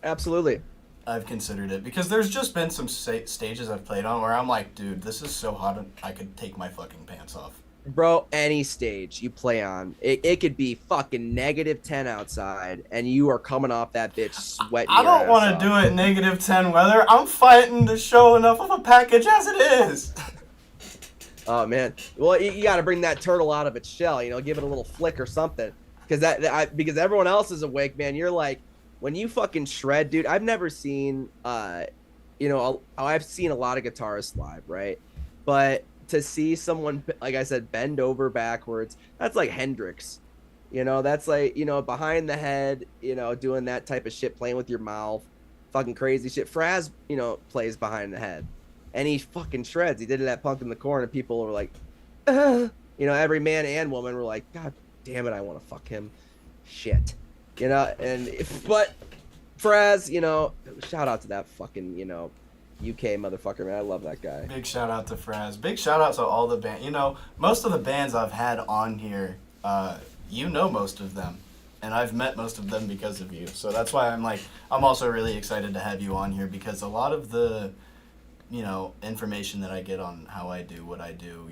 Absolutely.
I've considered it because there's just been some stages I've played on where I'm like, dude, this is so hot I could take my fucking pants off.
Bro, any stage you play on, it could be fucking -10 outside, and you are coming off that bitch sweating.
I don't want to do it -10 weather. I'm fighting to show enough of a package as it is.
Oh man, well you got to bring that turtle out of its shell, give it a little flick or something, because everyone else is awake, man. You're like, when you fucking shred, dude. I've never seen, I've seen a lot of guitarists live, right? But to see someone, like I said, bend over backwards, that's like Hendrix, that's like, behind the head, doing that type of shit, playing with your mouth, fucking crazy shit. Fraz, plays behind the head. And he fucking shreds. He did it at Punk in the Corn, and people were like, every man and woman were like, God damn it, I want to fuck him. Shit. But Fraz, shout out to that fucking, UK motherfucker, man. I love that guy.
Big shout out to Fraz. Big shout out to all the band. Most of the bands I've had on here, most of them. And I've met most of them because of you. So that's why I'm also really excited to have you on here, because a lot of the information that I get on how I do what I do,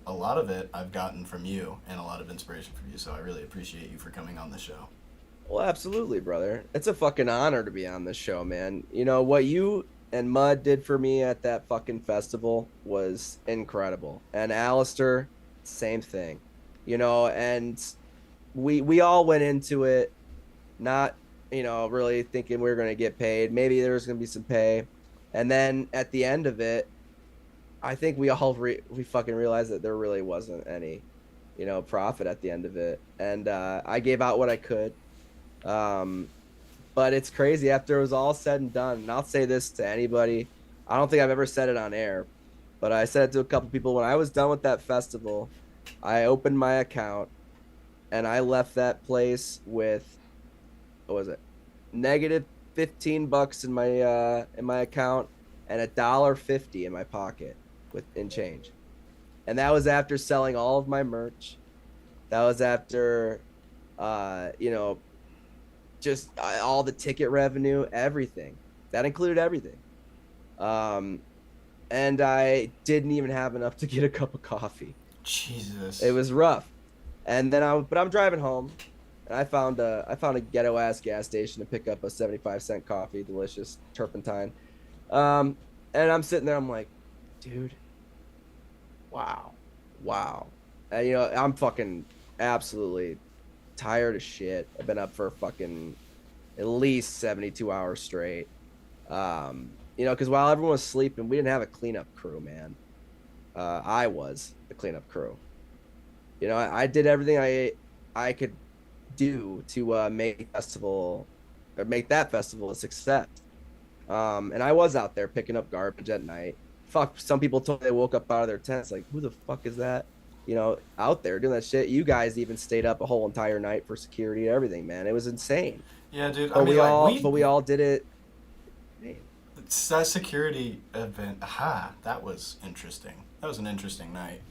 a lot of it I've gotten from you and a lot of inspiration from you. So I really appreciate you for coming on the show.
Well, absolutely, brother. It's a fucking honor to be on this show, man. What you and Mud did for me at that fucking festival was incredible. And Alistair, same thing. And we all went into it not, really thinking we were going to get paid. Maybe there was going to be some pay. And then at the end of it, I think we all we fucking realized that there really wasn't any, profit at the end of it, and I gave out what I could. Um, but it's crazy after it was all said and done. And I'll say this to anybody: I don't think I've ever said it on air, but I said it to a couple people when I was done with that festival. I opened my account and I left that place with, what was it, negative $15 in my account and $1.50 in my pocket with in change. And that was after selling all of my merch. That was after just all the ticket revenue, everything. That included everything. And I didn't even have enough to get a cup of coffee.
Jesus.
It was rough. And then but I'm driving home, and I found a ghetto ass gas station to pick up a 75-cent coffee, delicious turpentine. And I'm sitting there, I'm like, dude, wow. And, I'm fucking absolutely tired of shit. I've been up for fucking at least 72 hours straight. Because while everyone was sleeping, we didn't have a cleanup crew, man. I was the cleanup crew. I did everything I could do to make that festival a success. And I was out there picking up garbage at night. Fuck, some people told me they woke up out of their tents like, who the fuck is that? Out there doing that shit. You guys even stayed up a whole entire night for security and everything, man. It was insane.
Yeah, dude.
But we all did it. Man.
That security event, that was interesting. That was an interesting night.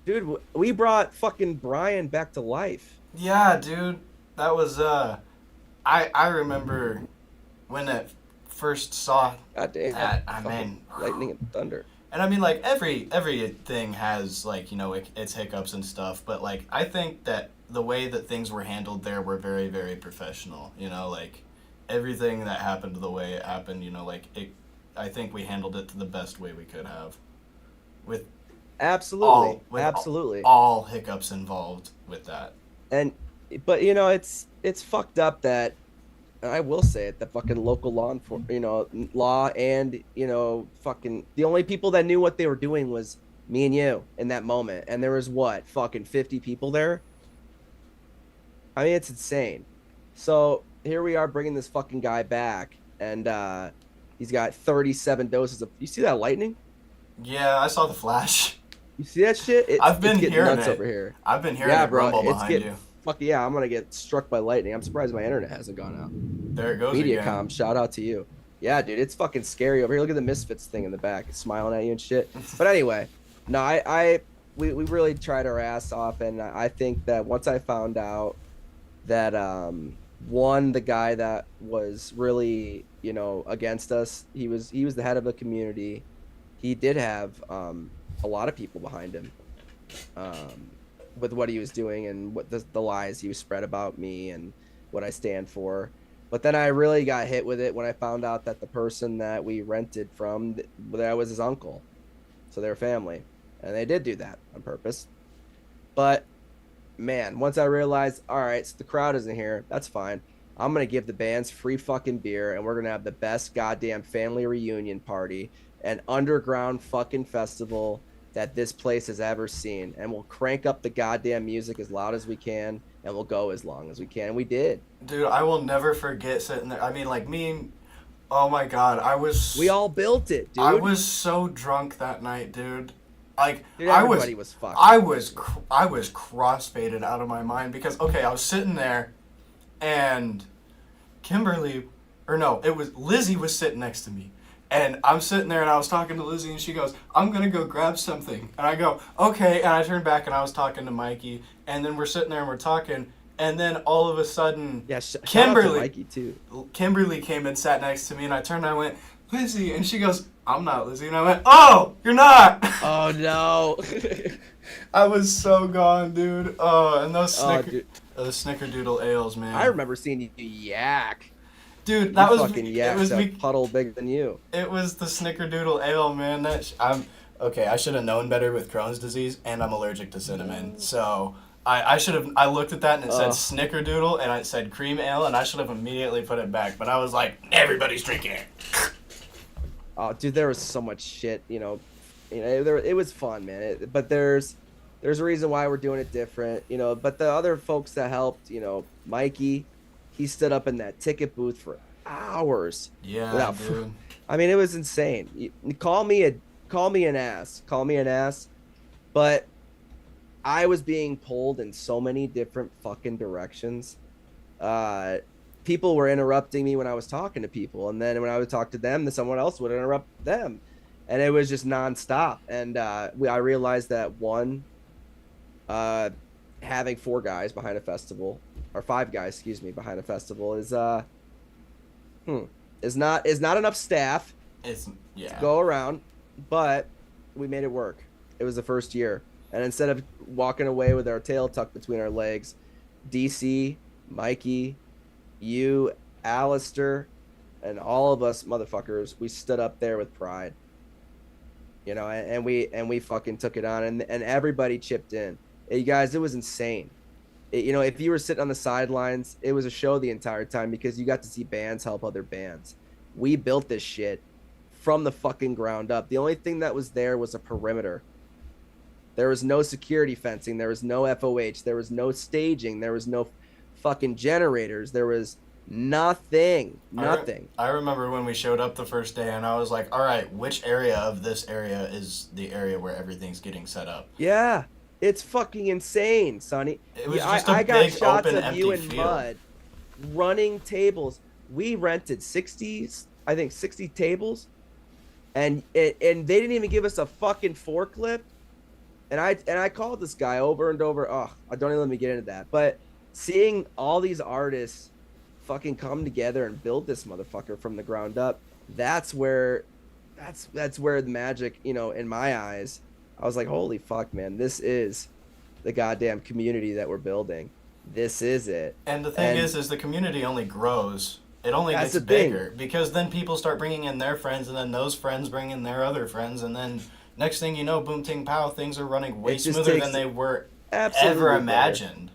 Dude, we brought fucking Brian back to life.
Yeah, dude. That was, I remember when it first saw
God damn,
that, I mean...
Lightning and thunder.
And I mean, like, everything has, like, its hiccups and stuff, but, like, I think that the way that things were handled there were very, very professional, like, everything that happened the way it happened, I think we handled it to the best way we could have. With
absolutely
all hiccups involved with that.
But it's fucked up that, and I will say it, that fucking local law and fucking the only people that knew what they were doing was me and you in that moment, and there was fucking 50 people there. I mean, it's insane. So here we are bringing this fucking guy back, and he's got 37 doses of. You see that lightning?
Yeah, I saw the flash.
You see that shit?
I've been hearing
nuts
it
over here.
I've been hearing it rumble behind you.
Fuck yeah, I'm gonna get struck by lightning. I'm surprised my internet hasn't gone out.
There it goes
Mediacom,
again.
shout out to you. Yeah, dude, it's fucking scary over here. Look at the Misfits thing in the back. It's smiling at you and shit. But anyway, no, we really tried our ass off, and I think that once I found out that the guy that was really against us, he was the head of the community. He did have a lot of people behind him with what he was doing and what the lies he was spread about me and what I stand for. But then I really got hit with it when I found out that the person that we rented from, that was his uncle. So they're family. And they did do that on purpose. But, man, once I realized, all right, so the crowd isn't here, that's fine. I'm going to give the bands free fucking beer, and we're going to have the best goddamn family reunion party, an underground fucking festival that this place has ever seen. And we'll crank up the goddamn music as loud as we can, and we'll go as long as we can. And we did.
Dude, I will never forget sitting there. I mean, like, oh my God,
we all built it, dude.
I was so drunk that night, dude. Like,
dude, everybody was fucked.
I was crossfaded out of my mind because, okay, I was sitting there, and Lizzie was sitting next to me. And I'm sitting there, and I was talking to Lizzie, and she goes, I'm going to go grab something. And I go, okay. And I turned back, and I was talking to Mikey. And then we're sitting there, and we're talking. And then all of a sudden, Kimberly,
Mikey too.
Kimberly came and sat next to me, and I turned and I went, Lizzie. And she goes, I'm not Lizzie. And I went, oh, you're not.
Oh, no.
I was so gone, dude. Oh, and those Snickerdoodle ales, man.
I remember seeing you yak.
Dude, that was
fucking puddle bigger than you.
It was the Snickerdoodle ale, man. I should have known better with Crohn's disease, and I'm allergic to cinnamon. So I looked at that and it said Snickerdoodle, and it said cream ale, and I should have immediately put it back. But I was like, everybody's drinking it.
Oh, dude, there was so much shit, You know, it was fun, man. But there's a reason why we're doing it different, you know. But the other folks that helped, you know, Mikey, he stood up in that ticket booth for hours
Yeah,
without.
dude.
I mean, it was insane. Call me an ass, call me an ass. But I was being pulled in so many different fucking directions. Uh, People were interrupting me when I was talking to people, and then when I would talk to them, then someone else would interrupt them, and it was just nonstop. And I realized that one, uh, having four guys behind a festival, or five guys, excuse me, behind a festival hmm, is not enough staff
It's
to
yeah.
go around, but we made it work. It was the first year. And instead of walking away with our tail tucked between our legs, DC, Mikey, you, Alistair, and all of us motherfuckers, we stood up there with pride. You know, and we fucking took it on, and everybody chipped in. Hey, you guys, it was insane. You know, if you were sitting on the sidelines, it was a show the entire time because you got to see bands help other bands. We built this shit from the fucking ground up. The only thing that was there was a perimeter. There was no security fencing. There was no FOH. There was no staging. There was no fucking generators. There was nothing. Nothing.
I remember when we showed up the first day, and I was like, "All right, which area of this area is the area where everything's getting set up?"
Yeah. It's fucking insane, Sonny.
It was
Yeah,
just a
I got
big,
shots
open,
of you
empty
in
field.
mud running tables. We rented 60, I think 60 tables, and they didn't even give us a fucking forklift. And I called this guy over and over. Oh, I don't even let me get into that. But seeing all these artists fucking come together and build this motherfucker from the ground up, that's where that's where the magic, you know, in my eyes, I was like, holy fuck, man, this is the goddamn community that we're building. This is it.
And the thing
And
is the community only grows. It only
that's
gets
the thing.
bigger because then people start bringing in their friends, and then those friends bring in their other friends, and then next thing you know, boom, ting, pow, things are running way
It just
smoother than
takes
they were ever
absolutely better.
imagined.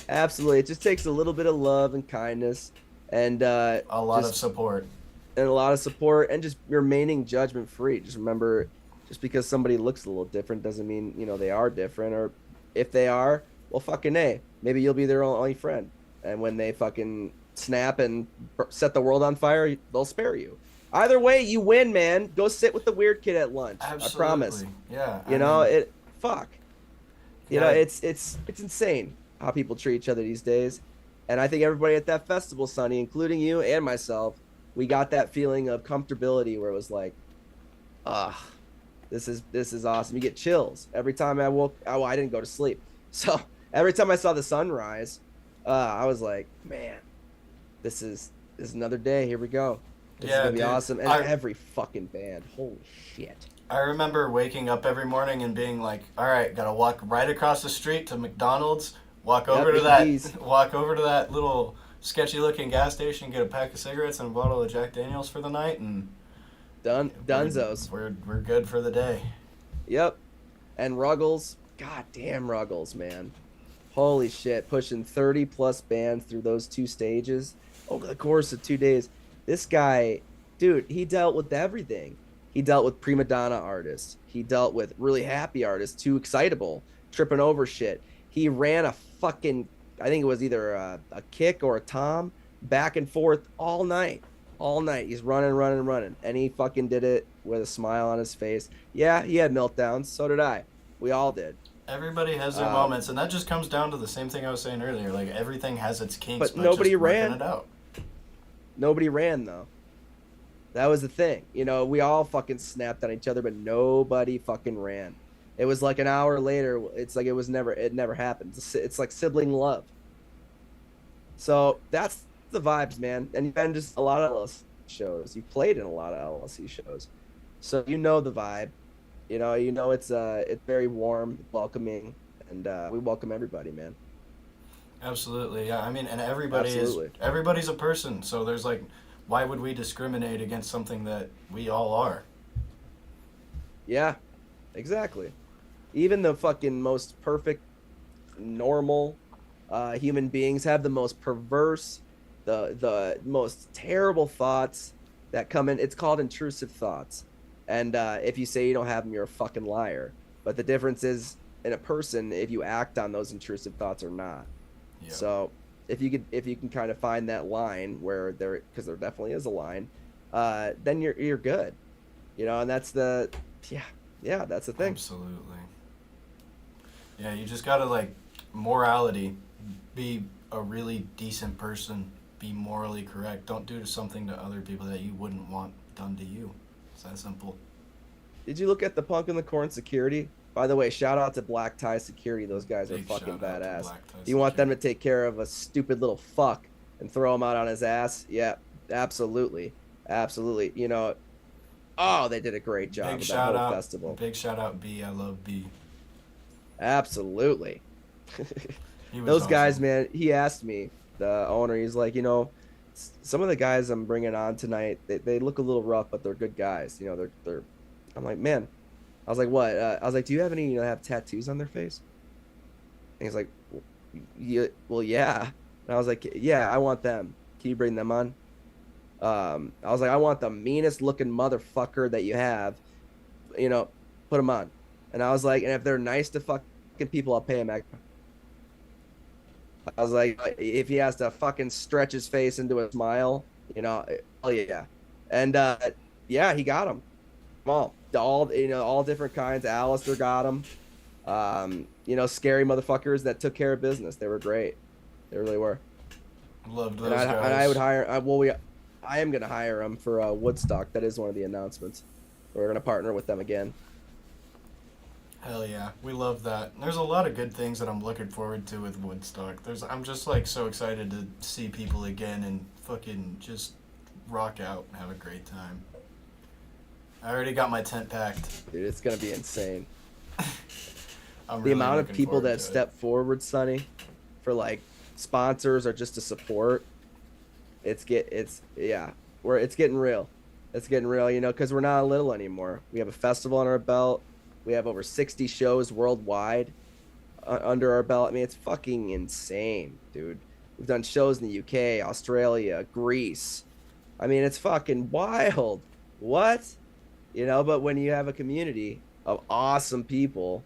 Absolutely. It just takes a little bit of love and kindness and
A lot of
just
support.
and a lot of support and just remaining judgment free. Just remember, just because somebody looks a little different doesn't mean, you know, they are different. Or if they are, well, fucking A, maybe you'll be their only friend. And when they fucking snap and set the world on fire, they'll spare you. Either way, you win, man. Go sit with the weird kid at lunch.
Absolutely.
I promise.
Yeah.
You know, fuck. You know,
Yeah.
it's insane how people treat each other these days. And I think everybody at that festival, Sonny, including you and myself, we got that feeling of comfortability where it was like, ah, this is awesome. You get chills every time I woke. Oh, I didn't go to sleep, so every time I saw the sunrise, I was like, man, this is another day. Here we go. This is
Yeah,
gonna be
dude.
awesome. And every fucking band, holy shit.
I remember waking up every morning and being like, "All right, gotta walk right across the street to McDonald's, walk over to
please.
that, walk over to that little sketchy-looking gas station, get a pack of cigarettes and a bottle of Jack Daniels for the night, and
Dunzos.
We're good for the day."
Yep. And Ruggles, goddamn Ruggles, man. Holy shit, pushing 30 plus bands through those two stages over the course of 2 days. This guy, dude, he dealt with everything. He dealt with prima donna artists. He dealt with really happy artists, too excitable, tripping over shit. He ran a fucking, I think it was either a kick or a tom, back and forth all night. All night. He's running. And he fucking did it with a smile on his face. Yeah, he had meltdowns. So did I. We all did.
Everybody has their moments, and that just comes down to the same thing I was saying earlier. Like, everything has its kinks,
but nobody
just working
ran.
it out.
Nobody ran, though. That was the thing. You know, we all fucking snapped on each other, but nobody fucking ran. It was like an hour later. It's like it never happened. It's like sibling love. So that's the vibes, man. And you've been just a lot of LLC shows. You played in a lot of LLC shows. So you know the vibe. You know it's very warm, welcoming, and we welcome everybody, man.
Absolutely, yeah. I mean, and
Absolutely.
everybody's a person. So there's like, why would we discriminate against something that we all are?
Yeah, exactly. Even the fucking most perfect, normal human beings have the most perverse, the most terrible thoughts that come in. It's called intrusive thoughts. And if you say you don't have them, you're a fucking liar. But the difference is in a person if you act on those intrusive thoughts or not.
Yeah.
So if you can kind of find that line where there, because there definitely is a line, then you're good, and that's the yeah, that's the thing.
Absolutely. Yeah, you just gotta like morality. Be a really decent person. Be morally correct. Don't do something to other people that you wouldn't want done to you. It's that simple.
Did you look at the Punk in the Corn security? By the way, shout out to Black Tie Security. Those guys are
Big
fucking
shout out to
badass.
Black Tie
You want them to
Security.
take care of a stupid little fuck and throw him out on his ass? Yeah, absolutely. Absolutely. Oh, they did a great job
Big
with that
shout
whole
out.
festival.
Big shout out B. I love B.
Absolutely.
He was
Those guys,
awesome.
man, he asked me, the owner, he's like, some of the guys I'm bringing on tonight, they look a little rough, but they're good guys. They're I'm like, man, I was like, what? I was like, do you have any, have tattoos on their face? And he's like, yeah, well, yeah. And I was like, yeah, I want them. Can you bring them on? I was like, I want the meanest looking motherfucker that you have, put them on. And I was like, and if they're nice to fucking people, I'll pay him extra. I was like, if he has to fucking stretch his face into a smile, hell yeah. And yeah, he got them all different kinds. Alistair got them. Scary motherfuckers that took care of business. They were great. They really were.
Loved those
And I,
guys.
and I would hire. I am gonna hire them for Woodstock. That is one of the announcements. We're gonna partner with them again.
Hell yeah, we love that. There's a lot of good things that I'm looking forward to with Woodstock. I'm just like so excited to see people again and fucking just rock out and have a great time. I already got my tent packed.
Dude, it's gonna be insane.
I'm
The
really
amount of
looking
people
forward
that
to it.
step forward, Sonny, for like sponsors or just to support. It's getting real. It's getting real, because we're not little anymore. We have a festival on our belt. We have over 60 shows worldwide under our belt. I mean, it's fucking insane, dude. We've done shows in the UK, Australia, Greece. I mean, it's fucking wild. What? But when you have a community of awesome people,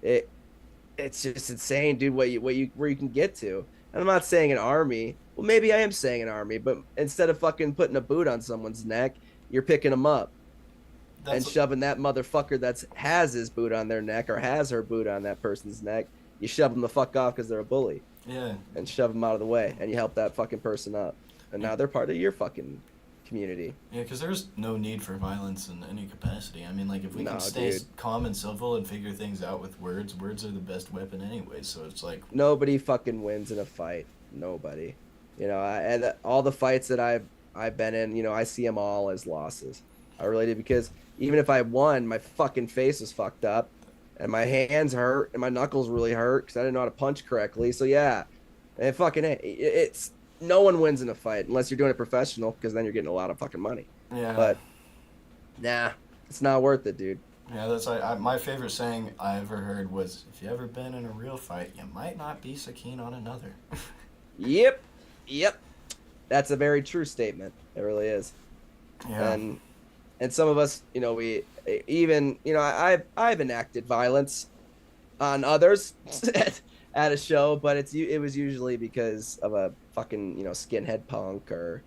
it it's just insane, dude, where you can get to. And I'm not saying an army. Well, maybe I am saying an army, but instead of fucking putting a boot on someone's neck, you're picking them up and
That's
shoving that motherfucker that's has his boot on their neck or has her boot on that person's neck. You shove them the fuck off because they're a bully
yeah.
and shove them out of the way, and you help that fucking person up. And now they're part of your fucking community.
Yeah, because there's no need for violence in any capacity. I mean, like, if we
No,
can stay
dude.
calm and civil and figure things out with words, words are the best weapon anyway, so it's like,
Nobody fucking wins in a fight. Nobody. And all the fights that I've been in, I see them all as losses. I really do, because even if I won, my fucking face is fucked up, and my hands hurt, and my knuckles really hurt because I didn't know how to punch correctly. So yeah, and fucking it's no one wins in a fight unless you're doing it professional, because then you're getting a lot of fucking money.
yeah.
But nah, it's not worth it, dude.
Yeah, that's my favorite saying I ever heard was, if you ever been in a real fight, you might not be so keen on another.
Yep, yep. That's a very true statement. It really is.
Yeah.
And some of us, we even, I've enacted violence on others at a show, but it was usually because of a fucking, skinhead punk or,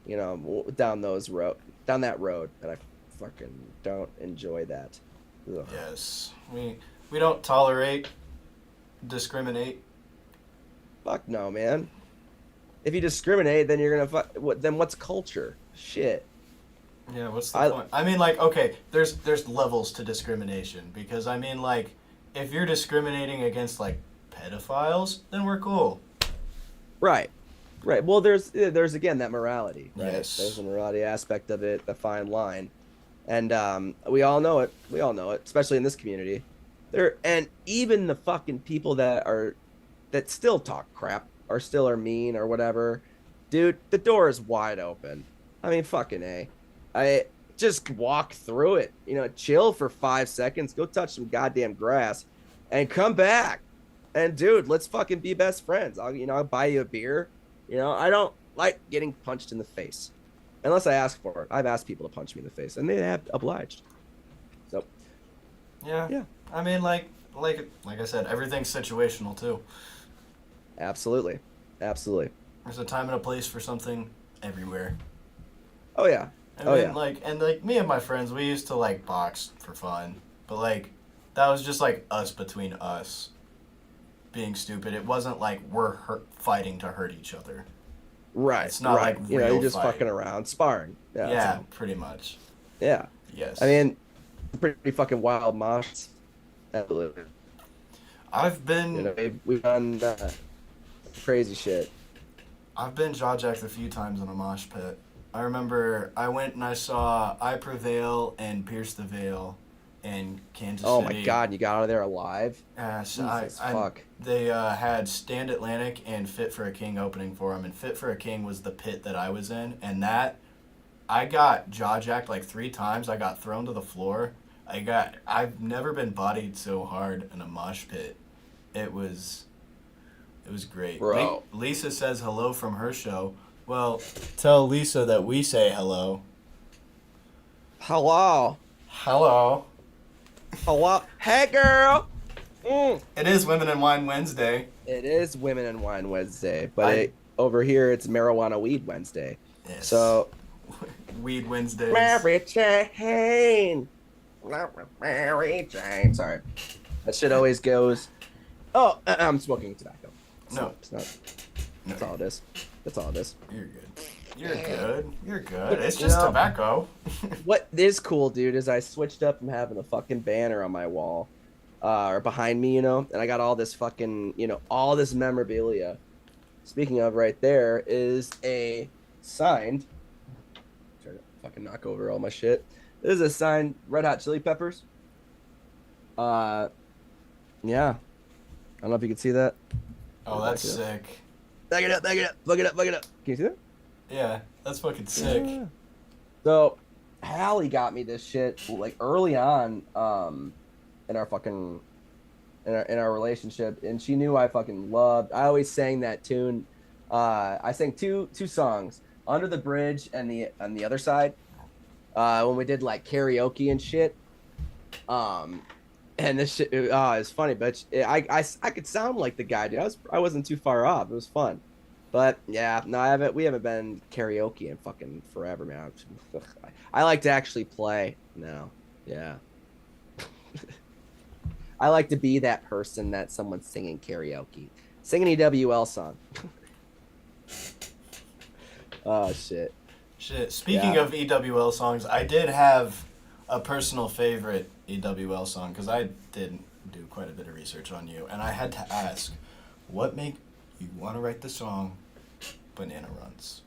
down that road, and I fucking don't enjoy that. Ugh.
Yes. We don't tolerate, discriminate.
Fuck no, man. If you discriminate, then you're gonna then what's culture? Shit.
Yeah, what's the
I
point? I mean, like, okay, there's levels to discrimination, because I mean, like, if you're discriminating against like pedophiles, then we're cool.
Right. Right. Well, there's again that morality, right?
Yes.
There's a morality aspect of it, the fine line. And we all know it. We all know it, especially in this community. And even the fucking people that still talk crap or still are mean or whatever, dude, the door is wide open. I mean, fucking A. I just walk through it, chill for 5 seconds, go touch some goddamn grass and come back. And dude, let's fucking be best friends. I'll buy you a beer. I don't like getting punched in the face unless I ask for it. I've asked people to punch me in the face and they have obliged.
Yeah.
Yeah,
I mean, like I said, everything's situational too.
absolutely, absolutely.
There's a time and a place for something everywhere.
Oh yeah,
I
oh
mean,
yeah.
like me and my friends, we used to like box for fun, but like that was just like us between us being stupid. It wasn't like fighting to hurt each other.
Right,
It's not like
right. You're
real
just
fight.
fucking around, sparring. Yeah, that's
Yeah,
all.
pretty much.
Yeah. I
Yes.
mean, pretty fucking wild mosh. Absolutely.
I've
You
been
know, we've done crazy shit.
I've been jaw jacked a few times in a mosh pit. I remember I went and I saw I Prevail and Pierce the Veil in Kansas
Oh my
City.
god, you got out of there alive?
So
Jesus fuck.
they had Stand Atlantic and Fit for a King opening for them, and Fit for a King was the pit that I was in, and that I got jaw jacked like 3 times. I got thrown to the floor. I've never been bodied so hard in a mosh pit. It was it was great.
Bro.
Lisa says hello from her show. Well, tell Lisa that we say hello.
Hello.
Hello.
Hello. Hey girl. Mm.
It is Women and Wine Wednesday.
It is Women and Wine Wednesday, but
I
over here it's Marijuana Weed Wednesday.
Yes.
So
Weed Wednesdays.
Mary Jane. Mary Jane. Sorry. That shit always goes. Oh, I'm smoking tobacco.
No.
It's not.
No,
That's all it is. That's all it is.
you're good. You're good. You're good. It's
You
just
know,
tobacco.
what is cool, dude, is I switched up from having a fucking banner on my wall, or behind me, and I got all this fucking, all this memorabilia. Speaking of, right there is a signed. Try to fucking knock over all my shit. This is a signed Red Hot Chili Peppers. Yeah. I don't know if you can see that.
Oh, that's sick.
Back it up, back it up, fuck it up, fuck it up. Can you see that?
Yeah, that's fucking sick.
Yeah. So Hallie got me this shit like early on, in our fucking in our relationship, and she knew I fucking loved. I always sang that tune. I sang two songs, Under the Bridge and the on the other side. When we did like karaoke and shit. And this shit, it's funny, but I could sound like the guy, dude. I wasn't too far off. It was fun, but yeah, no, we haven't been karaoke in fucking forever, man. I like to actually play now. Yeah, I like to be that person that someone's singing karaoke, sing an EWL song. Oh shit.
Shit. Speaking
Yeah.
of EWL songs, I did have a personal favorite EWL song because I did do quite a bit of research on you, and I had to ask, what made you want to write the song "Banana Runs"?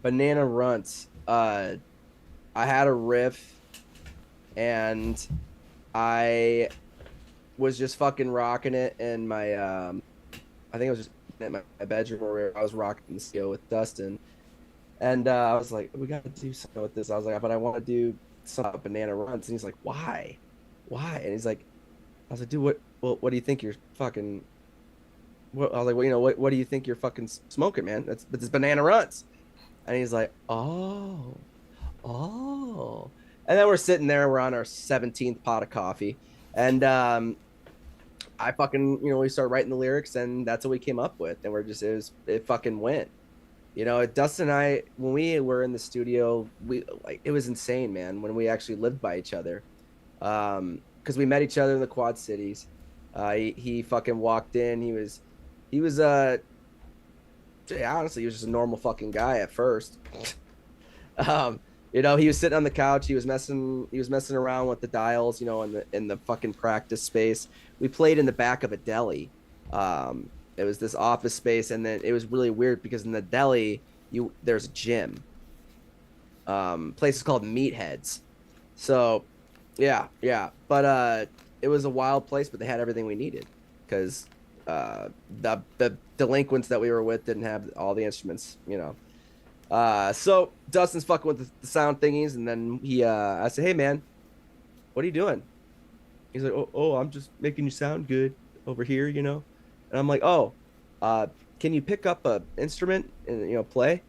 Banana Runts. I had a riff, and I was just fucking rocking it in my I think it was just in my bedroom where I was rocking the skill with Dustin, and I was like, we gotta do something with this. I was like, but I want to do something about Banana Runts, and he's like, why, and he's like, I was like, dude, what do you think you're fucking, what? I was like, well, what do you think you're fucking smoking, man? But it's Banana Runts. And he's like, oh. And then we're sitting there, we're on our 17th pot of coffee. And I fucking, we started writing the lyrics, and that's what we came up with. And it fucking went. Dustin and I, when we were in the studio, it was insane, man, when we actually lived by each other. Because we met each other in the Quad Cities. He fucking walked in. He was honestly, he was just a normal fucking guy at first. He was sitting on the couch. He was messing around with the dials, in the fucking practice space. We played in the back of a deli. It was this office space, and then it was really weird because in the deli, there's a gym. Place is called Meatheads. So, yeah. But it was a wild place, but they had everything we needed because the delinquents that we were with didn't have all the instruments, So Dustin's fucking with the sound thingies, and then I said, hey man, what are you doing? He's like, oh, I'm just making you sound good over here, And I'm like, oh, can you pick up a instrument and play?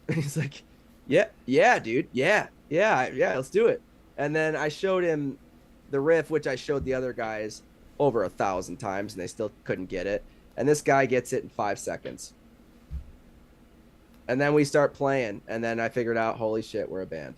And he's like, yeah, dude, yeah, let's do it. And then I showed him the riff, which I showed the other guys over 1,000 times, and they still couldn't get it. And this guy gets it in 5 seconds. And then we start playing, and then I figured out, holy shit, we're a band.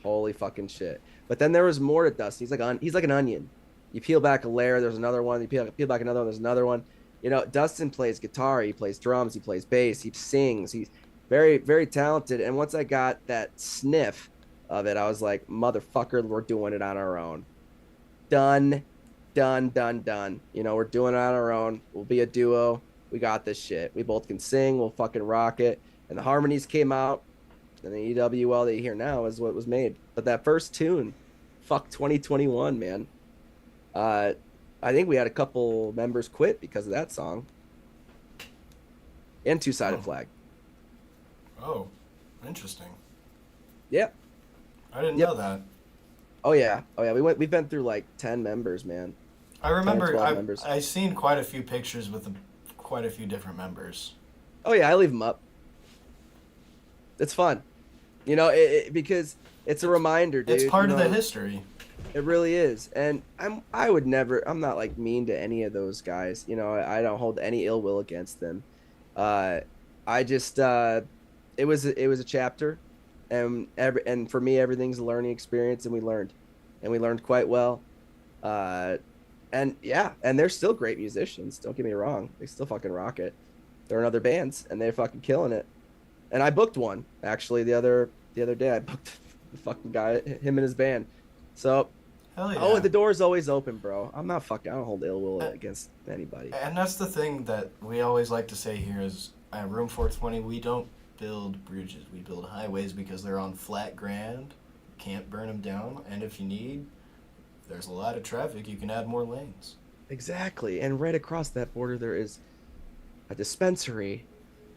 Holy fucking shit. But then there was more to Dustin. He's like an onion. You peel back a layer, there's another one. You peel back another one, there's another one. You know, Dustin plays guitar, he plays drums, he plays bass, he sings. He's very, very talented. And once I got that sniff of it, I was like, motherfucker, we're doing it on our own. Done, done, done, done. You know, we're doing it on our own. We'll be a duo. We got this shit. We both can sing. We'll fucking rock it. And the harmonies came out. And the EWL that you hear now is what was made. But that first tune, fuck 2021, man. I think we had a couple members quit because of that song. And Two-Sided Flag.
Oh, interesting.
Yep.
I didn't know that.
Oh yeah. We've been through like 10 members, man.
I remember
members.
I seen quite a few pictures with quite a few different members.
Oh yeah, I leave them up. It's fun. You know, because it's a reminder, dude.
It's part of the history.
It really is. And I'm not like mean to any of those guys. You know, I don't hold any ill will against them. I just it was a chapter, and for me everything's a learning experience, and we learned quite well. And yeah, and they're still great musicians, don't get me wrong. They still fucking rock it. They're in other bands and they're fucking killing it. And I booked one actually the other day. I booked the fucking guy, him and his band. So
hell yeah.
Oh, the door's always open, bro. I don't hold ill will against anybody.
And that's the thing that we always like to say here is at Room 420, we don't build bridges. We build highways because they're on flat ground. Can't burn them down. And if you need, there's a lot of traffic, you can add more lanes.
Exactly. And right across that border, there is a dispensary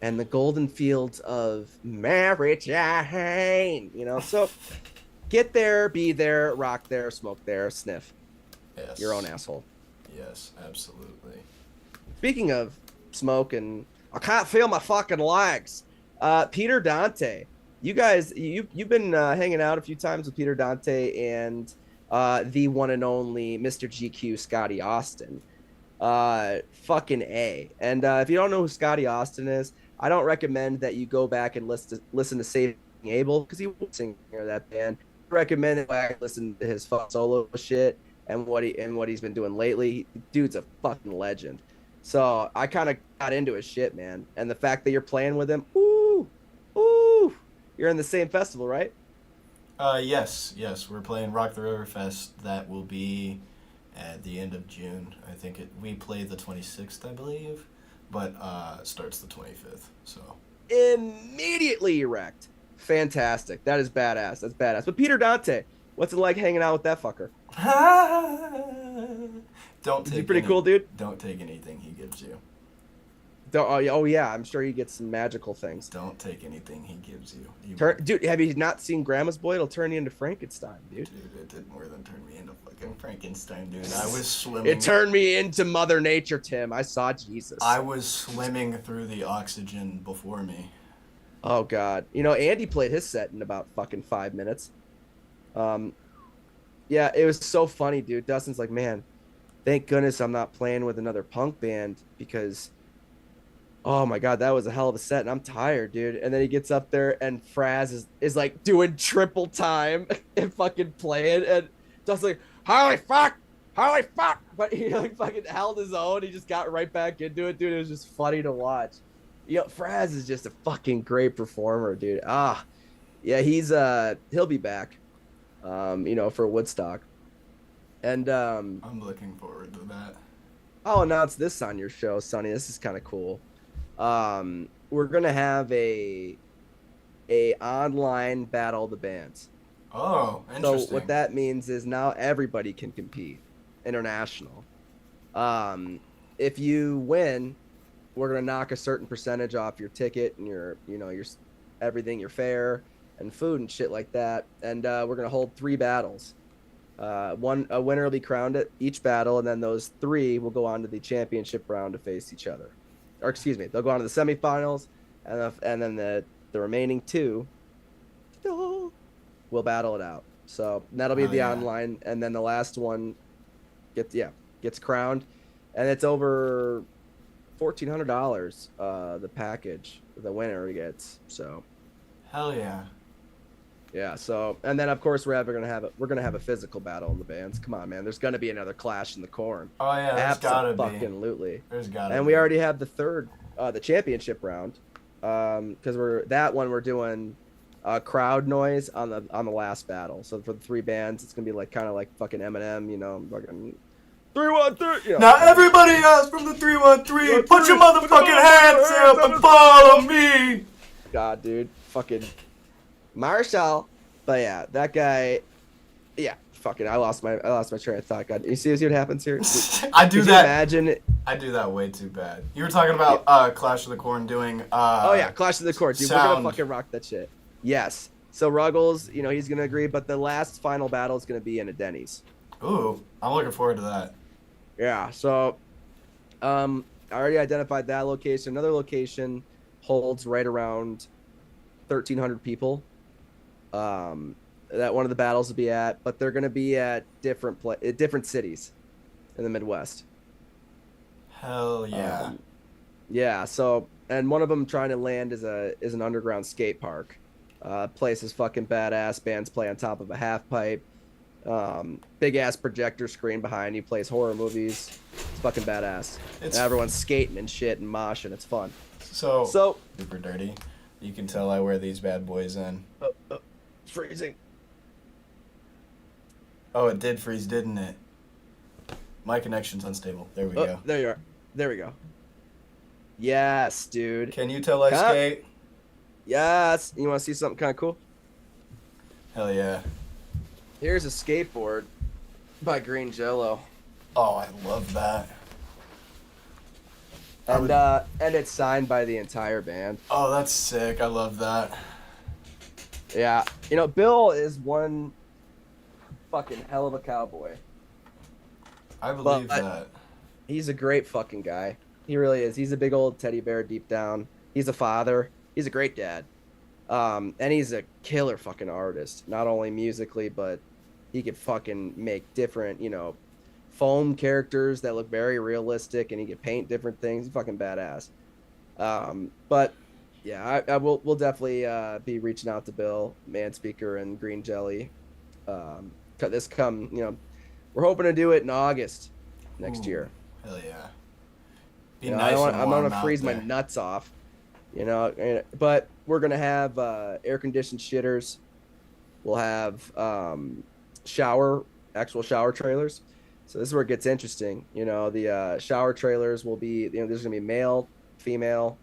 and the golden fields of Mary Jane. You know, so get there, be there, rock there, smoke there, sniff.
Yes.
Your own asshole.
Yes, absolutely.
Speaking of smoke, and I can't feel my fucking legs. Peter Dante. You guys, you've been hanging out a few times with Peter Dante and the one and only Mr. GQ Scotty Austin. Fucking A. And if you don't know who Scotty Austin is, I don't recommend that you go back and listen to Saving Abel, because he was singer of that band. I recommend that you listen to his fucking solo shit and what he's been doing lately. Dude's a fucking legend. So I kind of got into his shit, man. And the fact that you're playing with him, ooh, you're in the same festival, right?
Yes, we're playing Rock the River Fest. That will be at the end of June. I think we play the 26th, I believe, but it starts the 25th. So
immediately erect. Fantastic. That is badass. That's badass. But Peter Dante, what's it like hanging out with that fucker?
Is
he pretty cool, dude?
Don't take anything he gives you.
Oh yeah, I'm sure you get some magical things.
Don't take anything he gives you.
Dude, have you not seen Grandma's Boy? It'll turn you into Frankenstein, dude.
Dude, it did more than turn me into fucking Frankenstein, dude. I was swimming.
It turned me into Mother Nature, Tim. I saw Jesus.
I was swimming through the oxygen before me.
Oh God, you know Andy played his set in about fucking 5 minutes. Yeah, it was so funny, dude. Dustin's like, man, thank goodness I'm not playing with another punk band, because oh my God, that was a hell of a set, and I'm tired, dude. And then he gets up there, and Fraz is like doing triple time and fucking playing, and Dustin's like, holy fuck! But he like fucking held his own. He just got right back into it, dude. It was just funny to watch. You know, Fraz is just a fucking great performer, dude. Yeah, he'll be back, you know, for Woodstock. And
I'm looking forward to that.
I'll announce this on your show, Sonny. This is kind of cool. We're gonna have a online battle of the bands.
Oh, interesting.
So what that means is now everybody can compete, international. If you win, we're gonna knock a certain percentage off your ticket and your everything, your fare and food and shit like that. And we're gonna hold 3 battles. A winner will be crowned at each battle, and then those 3 will go on to the championship round to face each other. Or excuse me, they'll go on to the semifinals, and then the remaining 2 will battle it out. So that'll be
Oh
the
yeah.
online, and then the last one gets crowned, and it's over $1,400. The package the winner gets. So
Hell yeah.
yeah. So and then of course we're gonna have a physical battle in the bands. Come on, man. There's gonna be another Clash in the Corn.
Oh yeah, there's gotta be.
Absolutely.
There's gotta
And
be.
we already have the third, the championship round, because we're doing crowd noise on the last battle. So for the three bands, it's gonna be like kind of like fucking Eminem, fucking 3-1-3.
Now everybody else from the 313, put your motherfucking hands up and follow me.
God, dude, fucking Marshall. But yeah, that guy. Yeah, fucking. I lost my train of thought. God, you see what happens here?
I do
Could
that.
You imagine?
I do that way too bad. You were talking about Clash of the Corn doing.
Oh yeah, Clash of the Corn. Dude, we're
sound.
gonna fucking rock that shit. Yes. So Ruggles, he's gonna agree, but the last final battle is gonna be in a Denny's.
Ooh, I'm looking forward to that.
Yeah. So, I already identified that location. Another location holds right around 1,300 people. That one of the battles will be at, but they're gonna be at different cities in the Midwest.
Hell yeah.
Yeah. So, and one of them trying to land is an underground skate park. Place is fucking badass. Bands play on top of a half pipe. Big ass projector screen behind you, plays horror movies. It's fucking badass. And everyone's skating and shit and moshing. It's fun.
So super dirty. You can tell I wear these bad boys in.
It's freezing.
Oh, it did freeze, didn't it? My connection's unstable. There we go.
There you are. There we go. Yes, dude.
Can you tell I skate?
Yes. You want to see something kind of cool?
Hell yeah.
Here's a skateboard by Green Jello.
Oh, I love that.
And it's signed by the entire band.
Oh, that's sick. I love that.
Yeah. Bill is one fucking hell of a cowboy.
I believe that.
He's a great fucking guy. He really is. He's a big old teddy bear deep down. He's a father. He's a great dad. And he's a killer fucking artist. Not only musically, but he could fucking make different, foam characters that look very realistic, and he could paint different things. He's fucking badass. But yeah, we'll definitely be reaching out to Bill, Manspeaker, and Green Jelly. We're hoping to do it in August next year.
Hell yeah.
I'm gonna freeze my nuts off, but we're gonna have air conditioned shitters. We'll have actual shower trailers. So this is where it gets interesting. The shower trailers will be, there's gonna be male, female,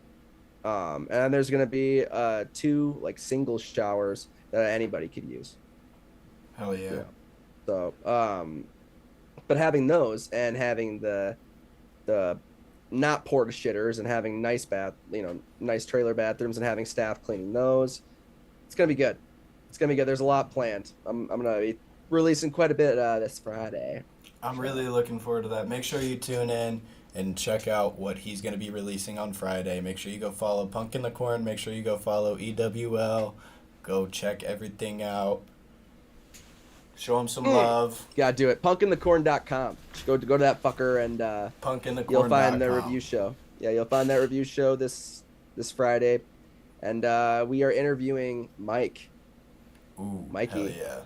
and there's gonna be 2 like single showers that anybody could use.
Hell yeah.
So, but having those and having the not porta shitters and having nice nice trailer bathrooms and having staff cleaning those, it's gonna be good. It's gonna be good. There's a lot planned. I'm gonna be releasing quite a bit this Friday.
I'm really looking forward to that. Make sure you tune in and check out what he's going to be releasing on Friday. Make sure you go follow Punk in the Corn. Make sure you go follow EWL. Go check everything out. Show him some love.
You gotta do it. punkinthecorn.com. Just go to that fucker and
punkinthecorn.com.
You'll find the review show. Yeah, you'll find that review show this Friday. And we are interviewing Mike.
Ooh,
Mikey.
Hell yeah.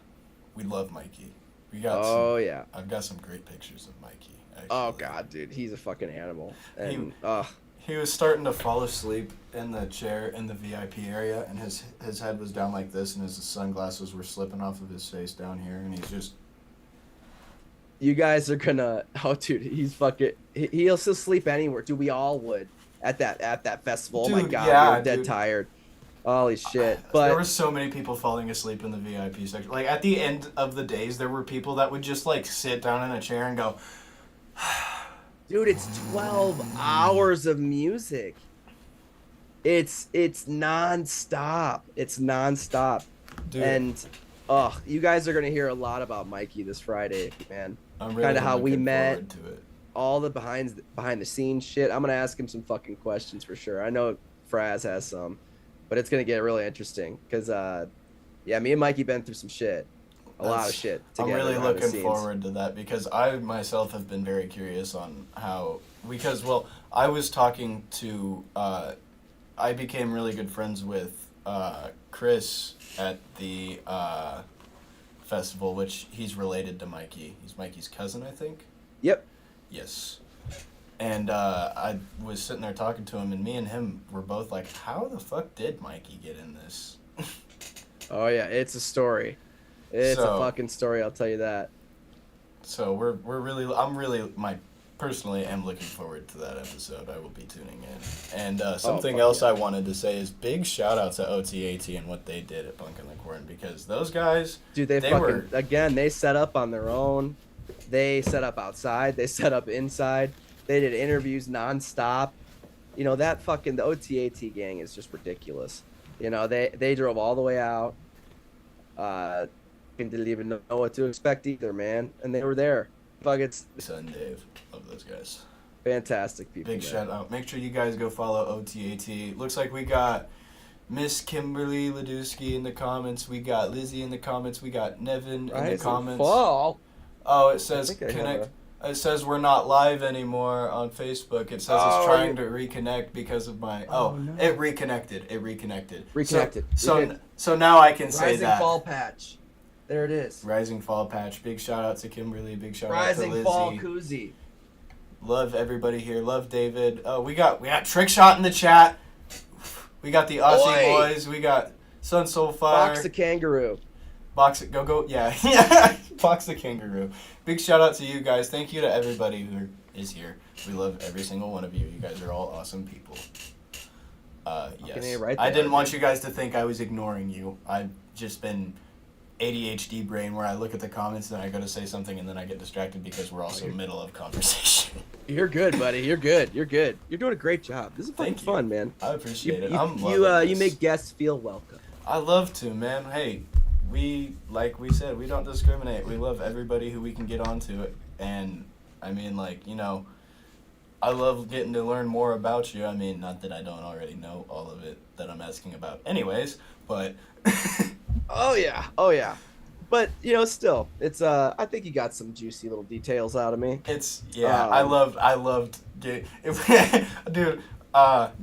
We love Mikey. Yeah. I've got some great pictures of Mikey. Actually.
Oh god, dude, he's a fucking animal. And
he was starting to fall asleep in the chair in the VIP area, and his head was down like this, and his sunglasses were slipping off of his face down here, and he's just.
You guys are gonna. Oh, dude, he's fucking. He'll still sleep anywhere. Dude, we all would at that festival.
Dude,
oh my god,
yeah,
we're dead tired. Holy shit! But
there were so many people falling asleep in the VIP section. Like at the end of the days, there were people that would just like sit down in a chair and go.
Dude, it's 12 hours of music. It's nonstop. It's nonstop. Dude. And you guys are gonna hear a lot about Mikey this Friday, man.
I'm really
kind of how we met,
to it.
All the behind the scenes shit. I'm gonna ask him some fucking questions for sure. I know Fraz has some, but it's gonna get really interesting because me and Mikey been through some shit. a lot of shit
I'm
together
really
behind the
looking
scenes.
forward to that because I myself have been very curious on how well I was talking to I became really good friends with Chris at the festival, which he's related to Mikey. He's Mikey's cousin, I think.
Yep.
Yes. And I was sitting there talking to him, and me and him were both like, "How the fuck did Mikey get in this?"
Oh yeah, it's a story. It's
So-
a fucking story. I'll tell you that.
So I'm personally am looking forward to that episode. I will be tuning in. And something
fuck
else
yeah.
I wanted to say is big shout out to OTAT and what they did at Bunk in the Corn, because those guys,
Dude,
They
fucking
were-
again. They set up on their own. They set up outside. They set up inside. They did interviews nonstop. You know that fucking the OTAT gang is just ridiculous. You know they drove all the way out. And didn't even know what to expect either, man. And they were there. Fuck, it's
Son Dave, love those guys.
fantastic people.
Big
man.
shout out. Make sure you guys go follow OTAT. Looks like we got Miss Kimberly Ladusky in the comments. We got Lizzie in the comments. We got Nevin in the
Rise and
comments.
fall.
Oh, it says
I think I have
connect. It says we're not live anymore on Facebook. It says it's trying to reconnect because of my.
No.
It reconnected. It reconnected.
Reconnected.
So now I can say
Rising
that.
fall patch. There it is.
Rising Fall Patch. Big shout out to Kimberly. Big shout out to
Rising
Lizzie.
fall koozie.
Love everybody here. Love David. Oh, we got Trick Shot in the chat. We got the Aussie
Oi.
boys. We got Sun Soulfire.
Box the kangaroo.
Box it. Go. Yeah. Box the Kangaroo. Big shout out to you guys. Thank you to everybody who is here. We love every single one of you. You guys are all awesome people. Yes.
right
I
there,
didn't want
dude.
you guys to think I was ignoring you. I've just been ADHD brain where I look at the comments and I go to say something and then I get distracted because we're also middle of conversation.
You're good, buddy. You're good. You're good. You're doing a great job. This is fucking
Thank you.
fun, man.
I appreciate it.
You,
I'm
you,
loving
you
this.
make guests feel welcome.
I love to, man. Hey, like we said, we don't discriminate. We love everybody who we can get onto it. And I mean, I love getting to learn more about you. I mean, not that I don't already know all of it that I'm asking about anyways, but
Oh yeah. But still, it's I think you got some juicy little details out of me.
it's I loved dude,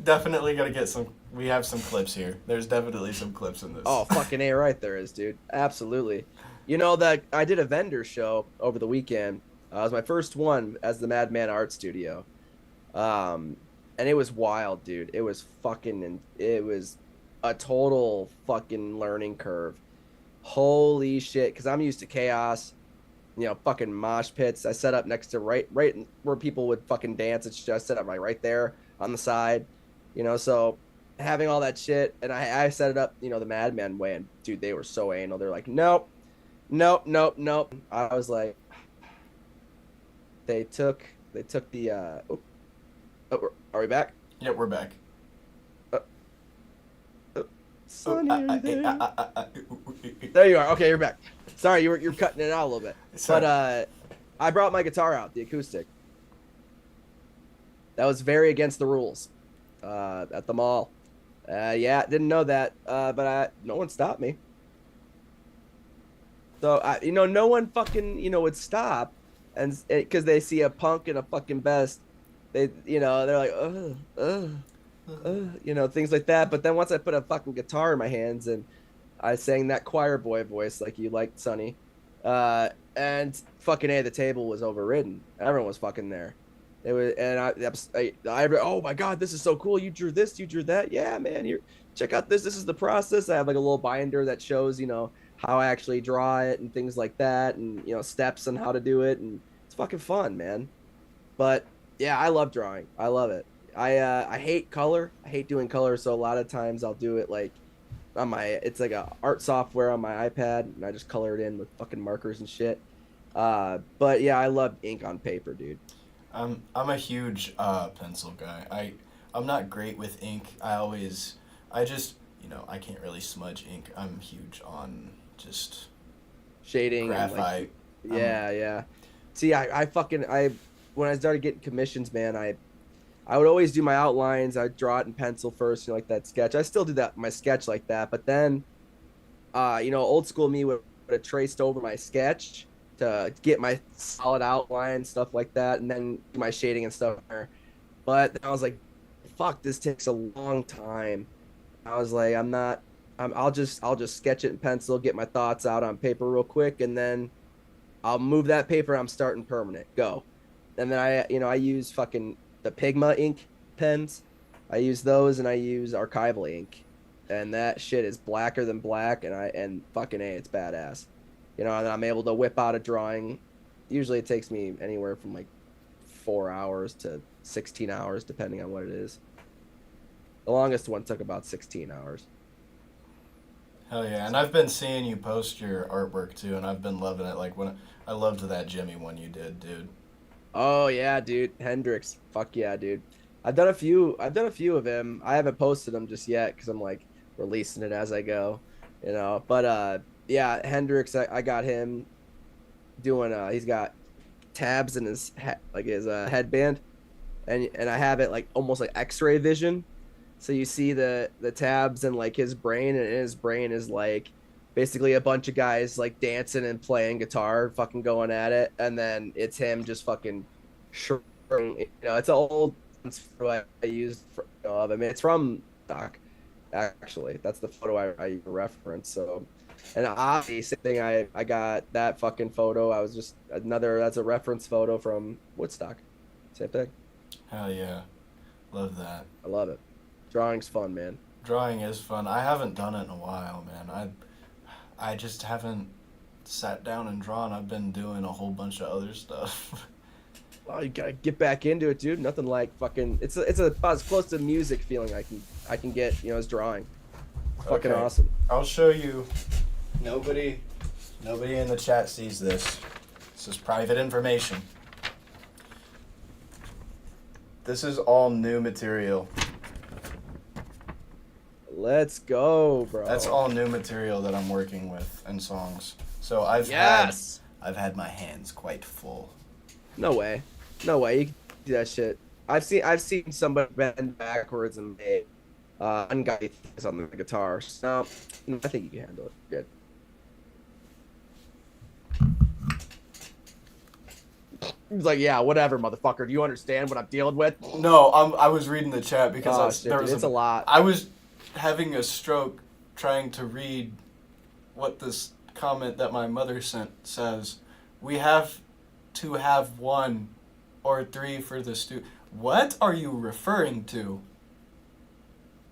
definitely gotta get some. We have some clips here. There's definitely some clips in this.
Oh, fucking A right there is, dude. Absolutely. You know that I did a vendor show over the weekend. It was my first one as the Madman Art Studio. And it was wild, dude. It was a total fucking learning curve. Holy shit, because I'm used to chaos, fucking mosh pits. I set up next to right where people would fucking dance. It's just set up right there on the side, so having all that shit, and I set it up, the Madman way, and dude, they were so anal. They're like, nope. I was like, they took the are we back?
Yep, we're back.
Sonny, are you there? There you are. Okay, you're back. Sorry, you're cutting it out a little bit.
Sorry.
But I brought my guitar out, the acoustic. That was very against the rules at the mall. Didn't know that, but no one stopped me. So no one fucking would stop, and because they see a punk in a fucking vest, they're like things like that. But then once I put a fucking guitar in my hands and I sang that choir boy voice like you liked, Sonny, and fucking the table was overridden. Everyone was fucking there. It was, and I oh my god, this is so cool. You drew this, you drew that. Yeah, man, check out this. This is the process. I have like a little binder that shows, how I actually draw it and things like that, and steps on how to do it, and it's fucking fun, man. But yeah, I love drawing. I love it. I hate color. I hate doing color, so a lot of times I'll do it like it's like a art software on my iPad, and I just color it in with fucking markers and shit. But yeah, I love ink on paper, dude.
I'm a huge pencil guy. I'm not great with ink. I just I can't really smudge ink. I'm huge on just
Shading,
graphite.
And yeah. See, I when I started getting commissions, man, I would always do my outlines. I'd draw it in pencil first, like that sketch. I still do that my sketch like that, but then, old school me would it traced over my sketch to get my solid outline, stuff like that, and then my shading and stuff there. But then I was like, fuck, this takes a long time. I was like, I'll just sketch it in pencil, get my thoughts out on paper real quick, and then I'll move that paper. I'm starting permanent. Go. And then I use fucking the Pigma ink pens. I use those, and I use archival ink, and that shit is blacker than black, and fucking A, it's badass. And I'm able to whip out a drawing. Usually it takes me anywhere from like 4 hours to 16 hours, depending on what it is. The longest one took about 16 hours.
Hell yeah! And I've been seeing you post your artwork too, and I've been loving it. Like I loved that Jimmy one you did, dude.
Oh yeah, dude, Hendrix. Fuck yeah, dude. I've done a few of him. I haven't posted them just yet because I'm like releasing it as I go, But yeah, Hendrix. I got him doing. He's got tabs in his his headband, and I have it like almost like X-ray vision. So you see the tabs in like his brain, and in his brain is like basically a bunch of guys like dancing and playing guitar, fucking going at it, and then it's him just fucking shrinking. It's an old photo I used of him. It's from Doc, actually. That's the photo I reference. So, and obviously, same thing. I got that fucking photo. I was just that's a reference photo from Woodstock. Same thing.
Hell yeah, love that.
I love it. Drawing's fun, man.
Drawing is fun. I haven't done it in a while, man. I just haven't sat down and drawn. I've been doing a whole bunch of other stuff.
Oh, you gotta get back into it, dude. Nothing like fucking. It's about as close to music feeling I can get. As drawing. It's fucking awesome.
I'll show you. Nobody in the chat sees this. This is private information. This is all new material.
Let's go, bro.
That's all new material that I'm working with and songs. So I've had my hands quite full.
No way. You can do that shit. I've seen somebody bend backwards and make ungodly things on the guitar. So I think you can handle it. Good. He's like, yeah, whatever, motherfucker. Do you understand what I'm dealing with?
No, I was reading the chat because
it's a lot.
I was having a stroke trying to read what this comment that my mother sent says. We have to have 1 or 3 for the What are you referring to?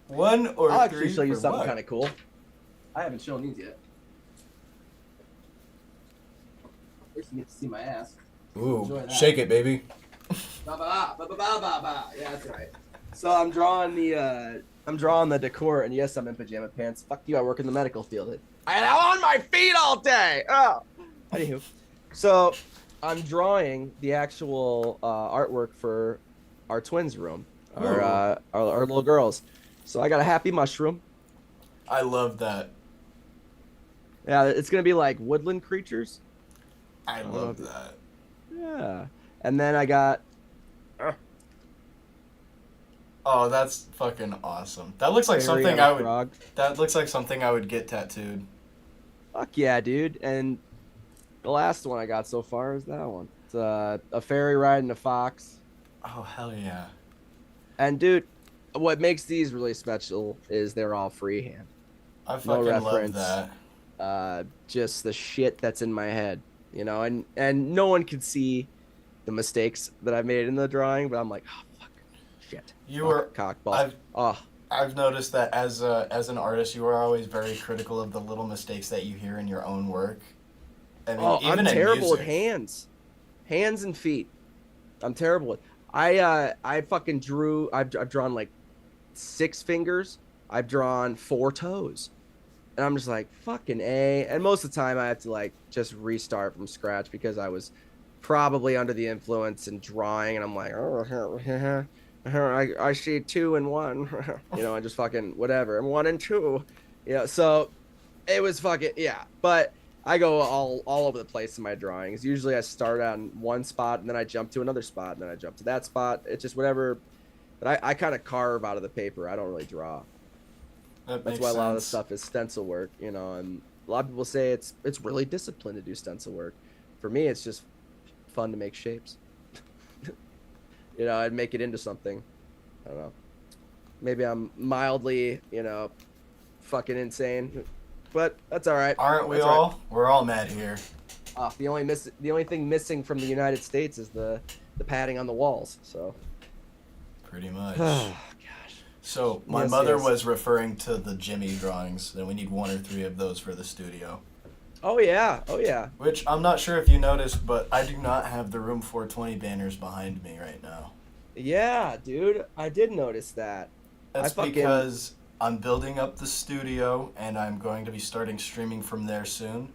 1 or 3
I'll actually show you
for
something
what?
kind of cool. I haven't shown these yet. First you get to see my ass.
Ooh, shake it, baby.
Ba-ba, ba-ba-ba-ba-ba. Yeah, that's right. So I'm drawing the decor, and yes, I'm in pajama pants. Fuck you, I work in the medical field. I'm on my feet all day! Oh! Anywho. So I'm drawing the actual artwork for our twins' room, our little girls. So I got a happy mushroom.
I love that.
Yeah, it's going to be like woodland creatures.
I love that.
Yeah. And then I got...
Oh, that's fucking awesome. That looks like something That looks like something I would get tattooed.
Fuck yeah, dude. And the last one I got so far is that one. It's a fairy riding a fox.
Oh, hell yeah.
And dude, what makes these really special is they're all freehand.
I fucking love that.
Just the shit that's in my head, and no one can see the mistakes that I've made in the drawing, but I'm like, oh, fuck, shit.
You were
cockball.
I've noticed that as an artist, you are always very critical of the little mistakes that you hear in your own work. I mean, even
I'm terrible
with
hands and feet. I'm terrible with. I fucking drew. I've drawn like 6 fingers. I've drawn 4 toes, and I'm just like fucking A. And most of the time, I have to like just restart from scratch because I was probably under the influence and drawing, and I'm like, I see 2 and 1, I just fucking whatever. I'm 1 and 2, So it was fucking but. I go all over the place in my drawings. Usually I start on one spot and then I jump to another spot and then I jump to that spot. It's just whatever. But I kind of carve out of the paper. I don't really draw. That's why a lot of the stuff is stencil work, and A lot of people say it's really disciplined to do stencil work. For me, it's just fun to make shapes. I'd make it into something. I don't know. Maybe I'm mildly, fucking insane, but that's all right.
Aren't we
That's
all?
right.
We're all mad here.
The only thing missing from the United States is the padding on the walls. So.
Pretty much.
Oh gosh.
So my mother was referring to the Jimmy drawings. That we need 1 or 3 of those for the studio.
Oh yeah. Oh yeah.
Which I'm not sure if you noticed, but I do not have the Room 420 banners behind me right now.
Yeah, dude. I did notice that.
That's because I'm building up the studio and I'm going to be starting streaming from there soon.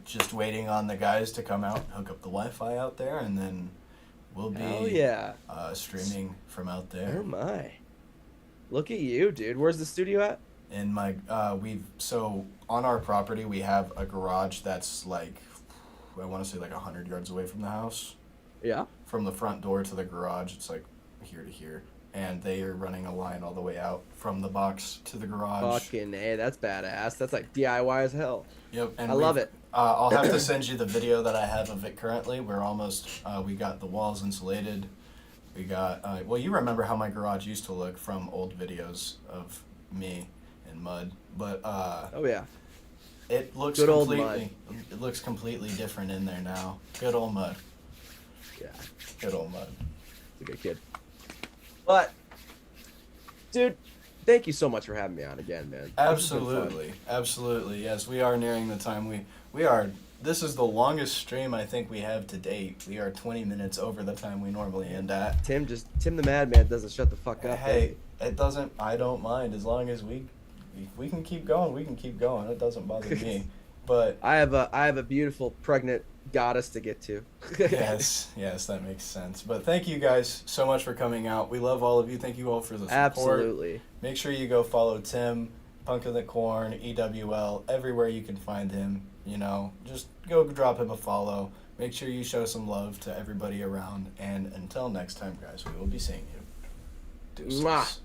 Just waiting on the guys to come out, hook up the Wi-Fi out there, and then we'll be streaming from out there.
Oh my. Look at you, dude. Where's the studio at?
In my so on our property we have a garage that's like, I want to say like 100 yards away from the house.
Yeah.
From the front door to the garage, it's like here to here, and they are running a line all the way out from the box to the garage.
Fucking A, that's badass. That's like DIY as hell.
Yep, and
I love it.
I'll have to send you the video that I have of it currently. We're almost we got the walls insulated. We got well, you remember how my garage used to look from old videos of me in mud, but
oh yeah,
it looks
good
completely
old mud.
It looks completely different in there now. Good old mud.
Yeah,
good old mud.
He's a good kid. But dude, thank you so much for having me on again, man.
Absolutely, absolutely. Yes, we are nearing the time. We are. This is the longest stream I think we have to date. We are 20 minutes over the time we normally end at.
Tim the Madman doesn't shut the fuck up.
Hey, it doesn't. I don't mind as long as we can keep going. We can keep going. It doesn't bother me. But
I have a beautiful pregnant goddess to get to.
yes, that makes sense. But thank you guys so much for coming out. We love all of you. Thank you all for the support.
Absolutely.
Make sure you go follow Tim, Punk of the Corn, EWL, everywhere you can find him. Just go drop him a follow. Make sure you show some love to everybody around. And until next time, guys, we will be seeing you. Deuces.
Mwah.